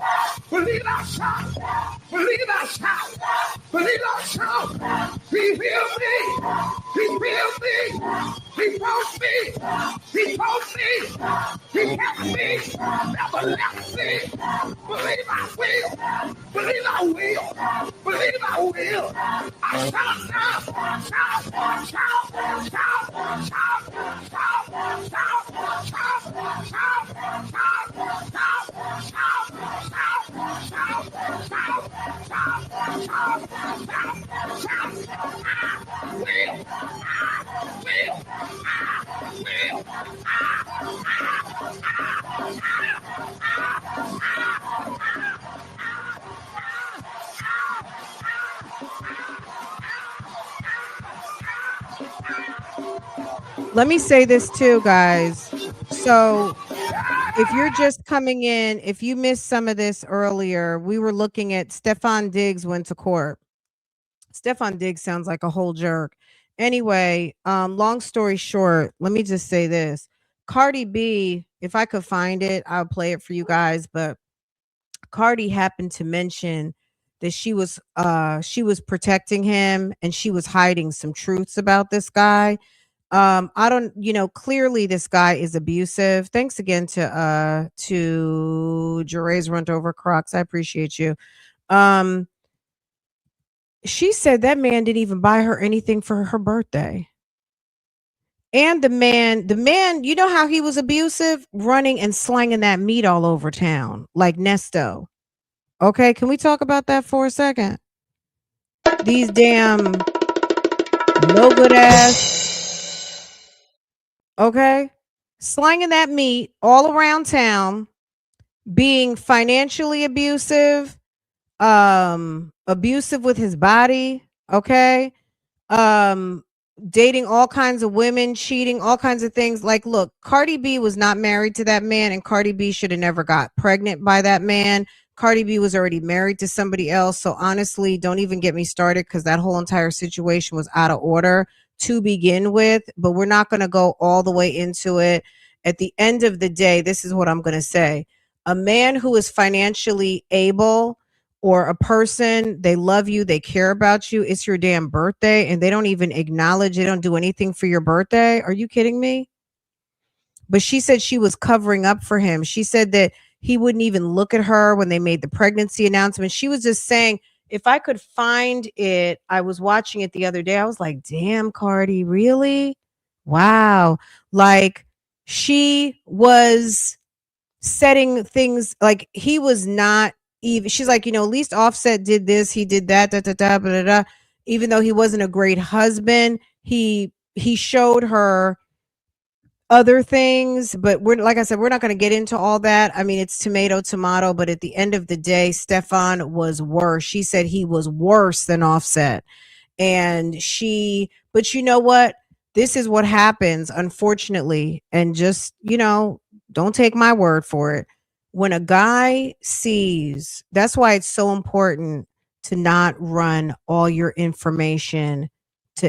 Believe I shout. Believe I shout. Believe I shout. He healed me. He healed me. He brought me. He told me. He helped me. Never left me. Believe I will. Believe I will. Believe I will. I shout now. Shout. Shout. Shout. Shout. Let me say this too, guys. So if you're just coming in, if you missed some of this earlier, we were looking at Stefon Diggs went to court. Stefon Diggs sounds like a whole jerk. Anyway, long story short, let me just say this. Cardi B, if I could find it, I'll play it for you guys. But Cardi happened to mention that she was protecting him and she was hiding some truths about this guy. I don't, clearly this guy is abusive. Thanks again to Jeray's Runt Over Crocs. I appreciate you. She said that man didn't even buy her anything for her birthday. And the man, you know how he was abusive, running and slanging that meat all over town like Nesto. Okay, can we talk about that for a second? These damn no good ass. Okay, slanging that meat all around town, being financially abusive, abusive with his body, okay, dating all kinds of women, cheating, all kinds of things. Like, look, Cardi B was not married to that man, and Cardi B should have never got pregnant by that man. Cardi B was already married to somebody else. So honestly, don't even get me started, because that whole entire situation was out of order to begin with. But we're not going to go all the way into it. At the end of the day, this is what I'm going to say. A man who is financially able, or a person, they love you, they care about you, it's your damn birthday, and they don't even acknowledge, they don't do anything for your birthday. Are you kidding me? But she said she was covering up for him. She said that he wouldn't even look at her when they made the pregnancy announcement. She was just saying, if I could find it, I was watching it the other day. I was like, damn, Cardi, really? Wow. Like, she was setting things, like, he was not even, she's like, at least Offset did this, he did that, even though he wasn't a great husband, he showed her other things. But we're, like I said, we're not going to get into all that. I mean, it's tomato, but at the end of the day, Stefon was worse. She said he was worse than Offset. And but you know what? This is what happens, unfortunately. And just, don't take my word for it. When a guy sees, that's why it's so important to not run all your information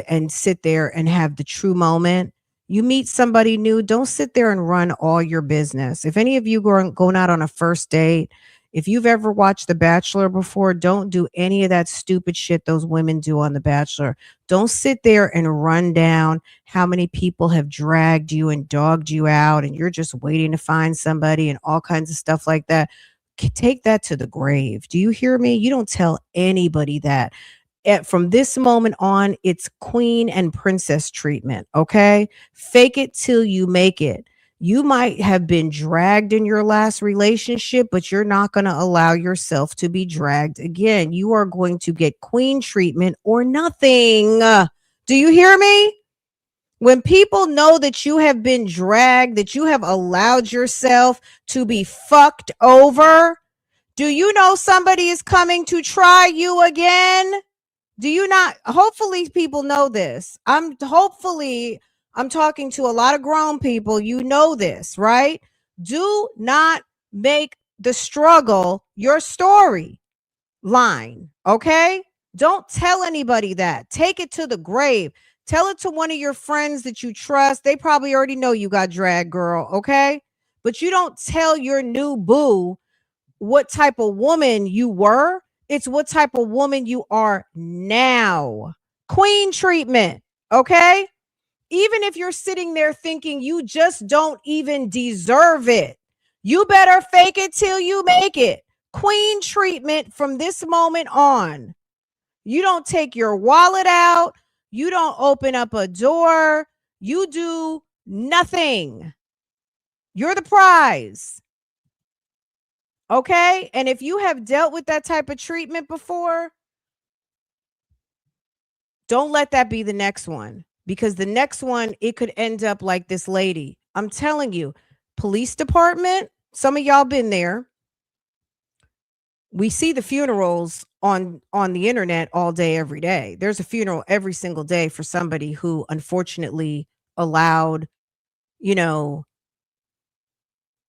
and sit there and have the true moment. You meet somebody new, don't sit there and run all your business. If any of you going out on a first date, if you've ever watched The Bachelor before, don't do any of that stupid shit those women do on The Bachelor. Don't sit there and run down how many people have dragged you and dogged you out, and you're just waiting to find somebody and all kinds of stuff like that. Take that to the grave. Do you hear me? You don't tell anybody that. From this moment on, it's queen and princess treatment, okay? Fake it till you make it. You might have been dragged in your last relationship, but you're not going to allow yourself to be dragged again. You are going to get queen treatment or nothing. Do you hear me? When people know that you have been dragged, that you have allowed yourself to be fucked over, do you know somebody is coming to try you again? Do you not? Hopefully people know this. I'm talking to a lot of grown people. You know this, right? Do not make the struggle your story line, okay? Don't tell anybody that. Take it to the grave. Tell it to one of your friends that you trust. They probably already know you got dragged, girl, okay? But you don't tell your new boo what type of woman you were. It's what type of woman you are now. Queen treatment, okay? Even if you're sitting there thinking you just don't even deserve it, you better fake it till you make it. Queen treatment from this moment on. You don't take your wallet out. You don't open up a door. You do nothing. You're the prize. Okay? And if you have dealt with that type of treatment before, Don't let that be the next one, because the next one, it could end up like this lady. I'm telling you, police department, some of y'all been there. We see the funerals on the internet all day, every day. There's a funeral every single day for somebody who unfortunately allowed, you know,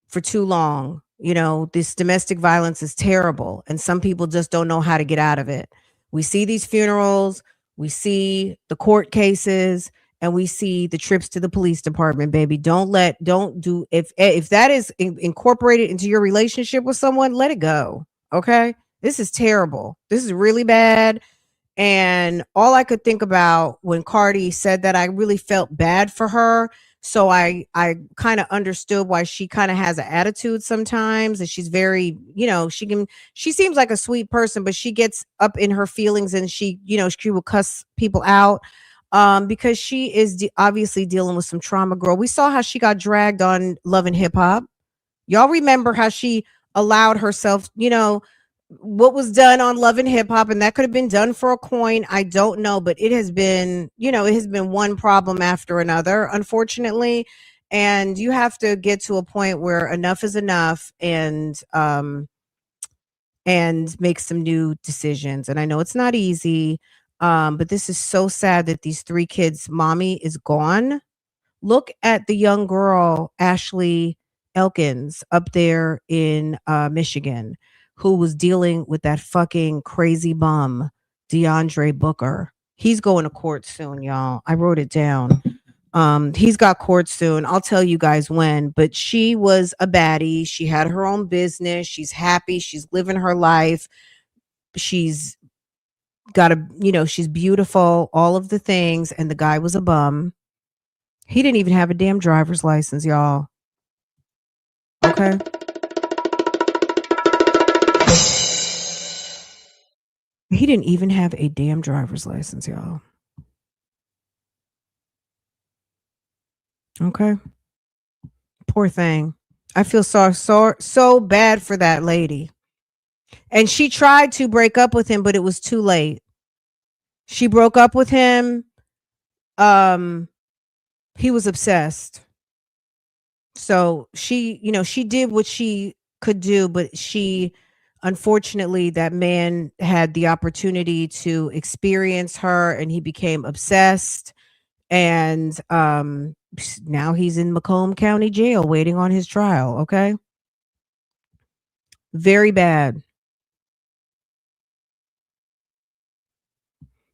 for too long. You know, this domestic violence is terrible, and some people just don't know how to get out of it. We see these funerals, we see the court cases, and we see the trips to the police department, baby. Don't do, if that is incorporated into your relationship with someone, let it go. Okay? This is terrible. This is really bad. And all I could think about when Cardi said that, I really felt bad for her. So I kind of understood why she kind of has an attitude sometimes, and she's very, she seems like a sweet person, but she gets up in her feelings, and she will cuss people out because she is obviously dealing with some trauma, girl. We saw how she got dragged on Love and Hip Hop. Y'all remember how she allowed herself, what was done on Love and Hip Hop, and that could have been done for a coin. I don't know, but it has been, it has been one problem after another, unfortunately. And you have to get to a point where enough is enough, and make some new decisions. And I know it's not easy, but this is so sad that these 3 kids' mommy is gone. Look at the young girl, Ashley Elkins, up there in Michigan, who was dealing with that fucking crazy bum, DeAndre Booker. He's going to court soon, y'all. I wrote it down. He's got court soon. I'll tell you guys when, but she was a baddie. She had her own business. She's happy. She's living her life. She's got she's beautiful, all of the things. And the guy was a bum. He didn't even have a damn driver's license, y'all. Okay. He didn't even have a damn driver's license, y'all. Okay. Poor thing. I feel so bad for that lady. And she tried to break up with him, but it was too late. She broke up with him. He was obsessed. So she did what she could do, but unfortunately, that man had the opportunity to experience her, and he became obsessed. And now he's in Macomb County Jail waiting on his trial. Okay. Very bad.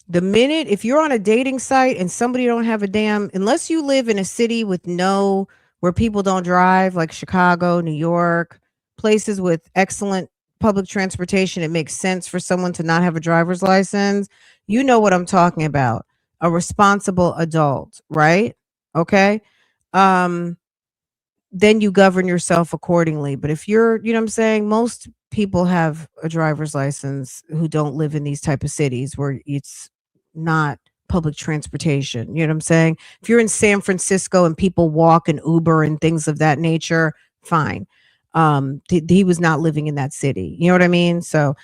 The minute, if you're on a dating site and somebody don't have a damn, unless you live in a city where people don't drive, like Chicago, New York, places with excellent public transportation, it makes sense for someone to not have a driver's license. You know what I'm talking about. A responsible adult, right? Okay. Then you govern yourself accordingly. But if you're, you know what I'm saying, most people have a driver's license who don't live in these type of cities where it's not public transportation. You know what I'm saying? If you're in San Francisco and people walk and Uber and things of that nature, fine. He was not living in that city. You know what I mean? So,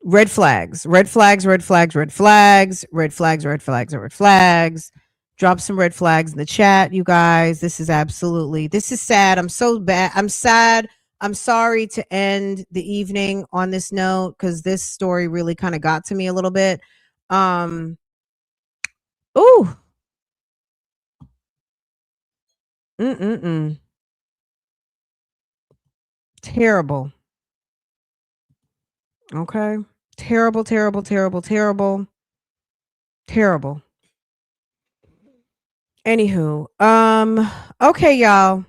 red flags, red flags, red flags, red flags, red flags, red flags, red flags. Drop some red flags in the chat, you guys. This is sad. I'm so bad. I'm sad. I'm sorry to end the evening on this note, because this story really kind of got to me a little bit. Ooh. Terrible. Okay. Terrible, terrible, terrible, terrible. Terrible. Anywho, okay, y'all.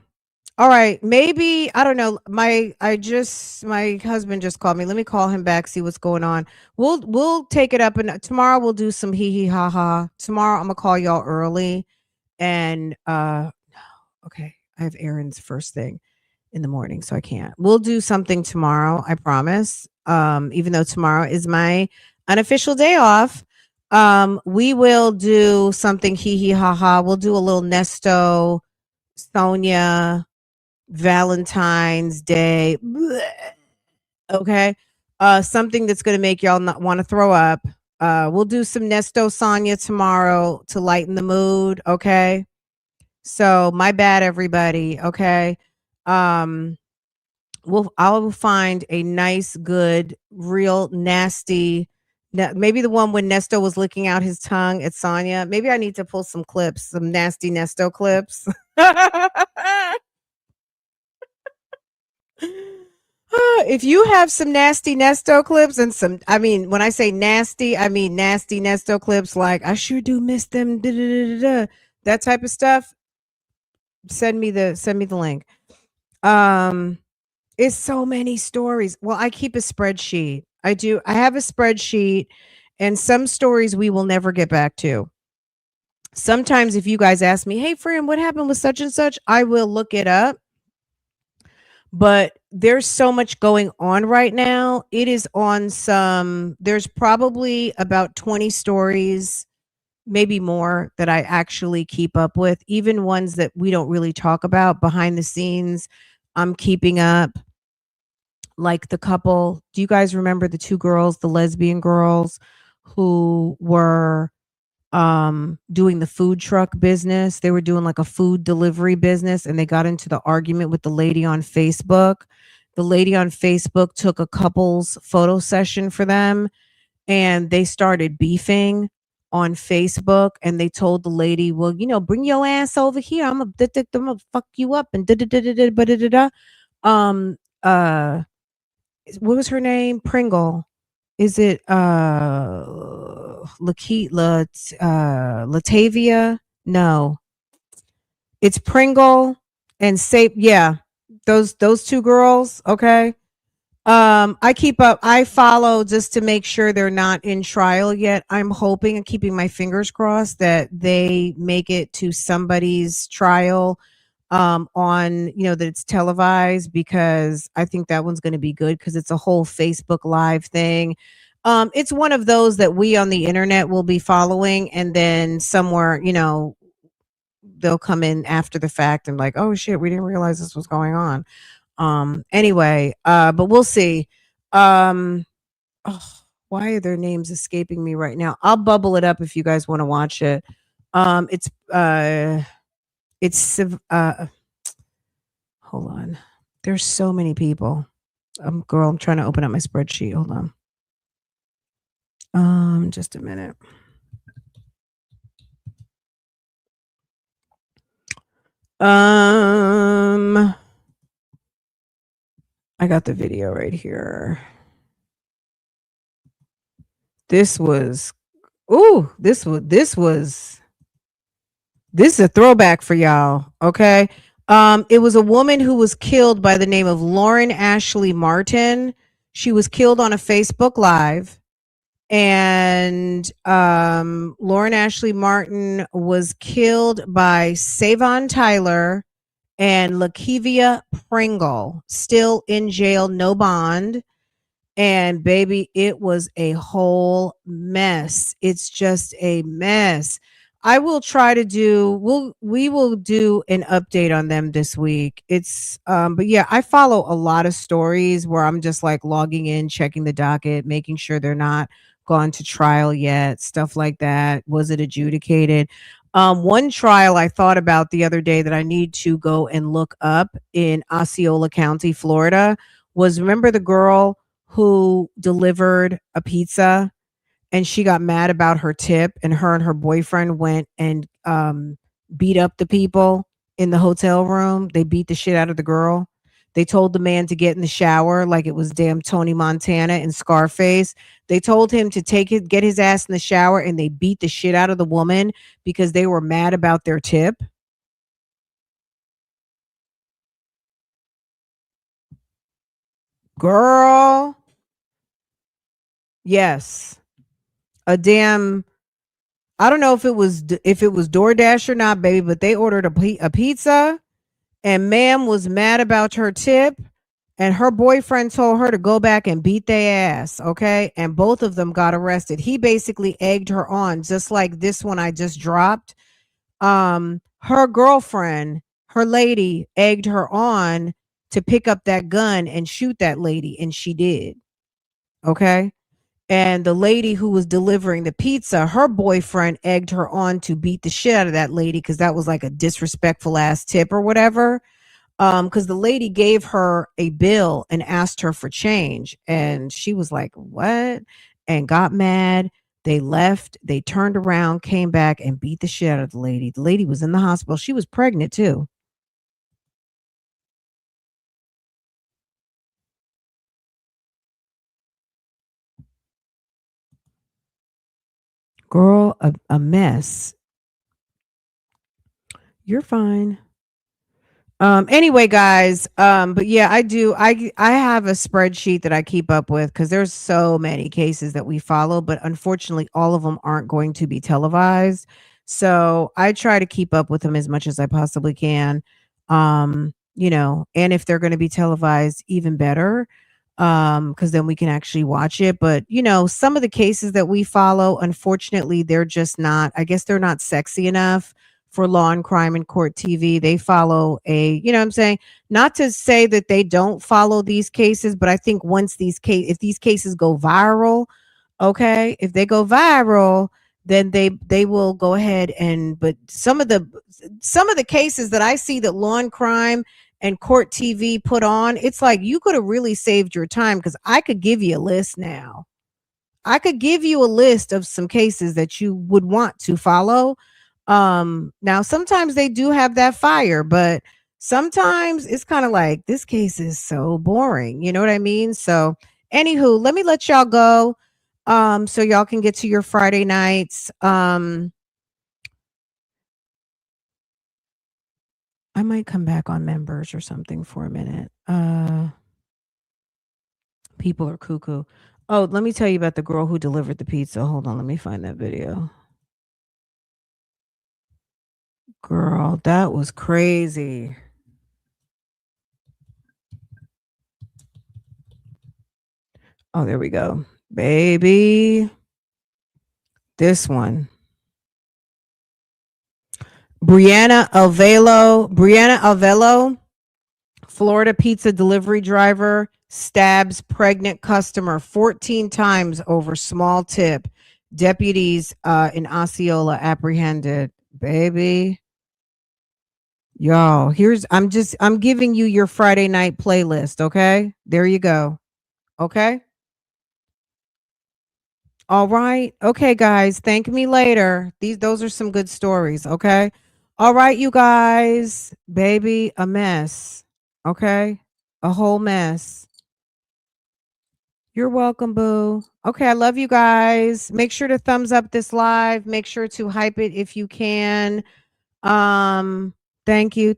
All right, maybe, I don't know. My husband just called me. Let me call him back, see what's going on. We'll take it up, and tomorrow we'll do some hee hee ha ha. Tomorrow I'm gonna call y'all early, and okay, I have errands first thing in the morning, so I can't. We'll do something tomorrow, I promise. Even though tomorrow is my unofficial day off, we will do something hee hee ha ha. We'll do a little Nesto, Sonia, Valentine's Day. Bleh. Okay. Something that's going to make y'all not want to throw up. We'll do some Nesto Sonia tomorrow to lighten the mood. Okay. So my bad, everybody. Okay. I will find a nice, good, real nasty. Maybe the one when Nesto was licking out his tongue at Sonya. Maybe I need to pull some clips, some nasty Nesto clips. If you have some nasty Nesto clips and some, I mean, when I say nasty, I mean nasty Nesto clips, like I sure do miss them, that type of stuff. Send me the link. It's so many stories. Well, I keep a spreadsheet. I do. I have a spreadsheet, and some stories we will never get back to. Sometimes if you guys ask me, hey, friend, what happened with such and such? I will look it up. But there's so much going on right now. It is on there's probably about 20 stories, maybe more, that I actually keep up with, even ones that we don't really talk about behind the scenes. I'm keeping up. Like the couple, do you guys remember the two girls, the lesbian girls who were doing the food truck business? They were doing like a food delivery business, and they got into the argument with the lady on Facebook. The lady on Facebook took a couple's photo session for them, and they started beefing on Facebook, and they told the lady, well, bring your ass over here. I'm gonna fuck you up and what was her name? Pringle. Is it Latavia? No. It's Pringle and Sape. Yeah. Those two girls, okay? I keep up. I follow just to make sure they're not in trial yet. I'm hoping and keeping my fingers crossed that they make it to somebody's trial on that it's televised, because I think that one's going to be good, because it's a whole Facebook Live thing. It's one of those that we on the internet will be following, and then somewhere they'll come in after the fact and like, oh shit, we didn't realize this was going on. Anyway, but we'll see. Why are their names escaping me right now? I'll bubble it up if you guys want to watch it. Hold on. There's so many people. Girl, I'm trying to open up my spreadsheet. Hold on. Just a minute. I got the video right here. This is a throwback for y'all, okay? It was a woman who was killed by the name of Lauren Ashley Martin. She was killed on a Facebook Live, and Lauren Ashley Martin was killed by Savon Tyler and Lakevia Pringle, still in jail, no bond. And baby, it was a whole mess. It's just a mess. I will try to we will do an update on them this week. But yeah, I follow a lot of stories where I'm just like logging in, checking the docket, making sure they're not gone to trial yet, stuff like that. Was it adjudicated? One trial I thought about the other day that I need to go and look up in Osceola County, Florida, was, remember the girl who delivered a pizza and she got mad about her tip, and her boyfriend went and beat up the people in the hotel room? They beat the shit out of the girl. They told the man to get in the shower like it was damn Tony Montana and Scarface. They told him to get his ass in the shower, and they beat the shit out of the woman because they were mad about their tip. Girl. Yes. I don't know if it was DoorDash or not, baby, but they ordered a pizza, and ma'am was mad about her tip, and her boyfriend told her to go back and beat their ass, okay? And both of them got arrested. He basically egged her on, just like this one I just dropped. Her girlfriend, her lady, egged her on to pick up that gun and shoot that lady, and she did. Okay? And the lady who was delivering the pizza, her boyfriend egged her on to beat the shit out of that lady because that was like a disrespectful ass tip or whatever. Because the lady gave her a bill and asked her for change. And she was like, what? And got mad. They left. They turned around, came back, and beat the shit out of the lady. The lady was in the hospital. She was pregnant too. Girl, a mess. You're fine. Anyway, guys, but yeah, I have a spreadsheet that I keep up with because there's so many cases that we follow, but unfortunately all of them aren't going to be televised. So I try to keep up with them as much as I possibly can. And if they're going to be televised, even better. Because then we can actually watch it. But some of the cases that we follow, unfortunately, they're just not, I guess they're not sexy enough for Law and Crime and Court TV. They follow what I'm saying? Not to say that they don't follow these cases, but I think once if these cases go viral, okay, if they go viral, then they will go ahead but some of the cases that I see that Law and Crime and Court TV put on, it's like you could have really saved your time because I could give you a list now. I could give you a list of some cases that you would want to follow. Now sometimes they do have that fire, but sometimes it's kind of like this case is so boring. You know what I mean? So anywho, let me let y'all go. So y'all can get to your Friday nights. I might come back on members or something for a minute. People are cuckoo. Oh, let me tell you about the girl who delivered the pizza. Hold on, let me find that video. Girl, that was crazy. Oh, there we go. Baby. This one. Brianna Alvelo, Florida pizza delivery driver, stabs pregnant customer 14 times over small tip. Deputies in Osceola apprehended. Baby. Y'all, I'm giving you your Friday night playlist, okay? There you go. Okay? All right. Okay, guys, thank me later. Those are some good stories, okay? All right, you guys. Baby, a mess. Okay? A whole mess. You're welcome, boo. Okay, I love you guys. Make sure to thumbs up this live. Make sure to hype it if you can. Thank you.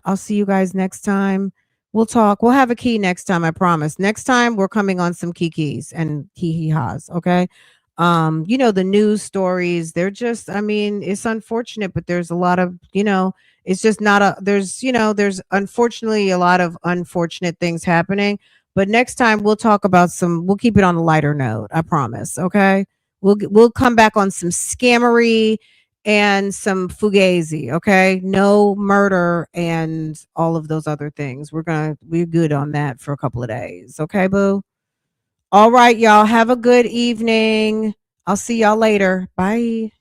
I'll see you guys next time. We'll talk. We'll have a key next time, I promise. Next time we're coming on some kikis and hee-hee-ha's, okay? The news stories, they're just, it's unfortunate, but there's a lot of, it's just not there's unfortunately a lot of unfortunate things happening. But next time we'll talk about we'll keep it on a lighter note, I promise, okay? We'll come back on some scammery and some fugazi, okay? No murder and all of those other things. We're good on that for a couple of days, okay, boo? All right, y'all, have a good evening. I'll see y'all later. Bye.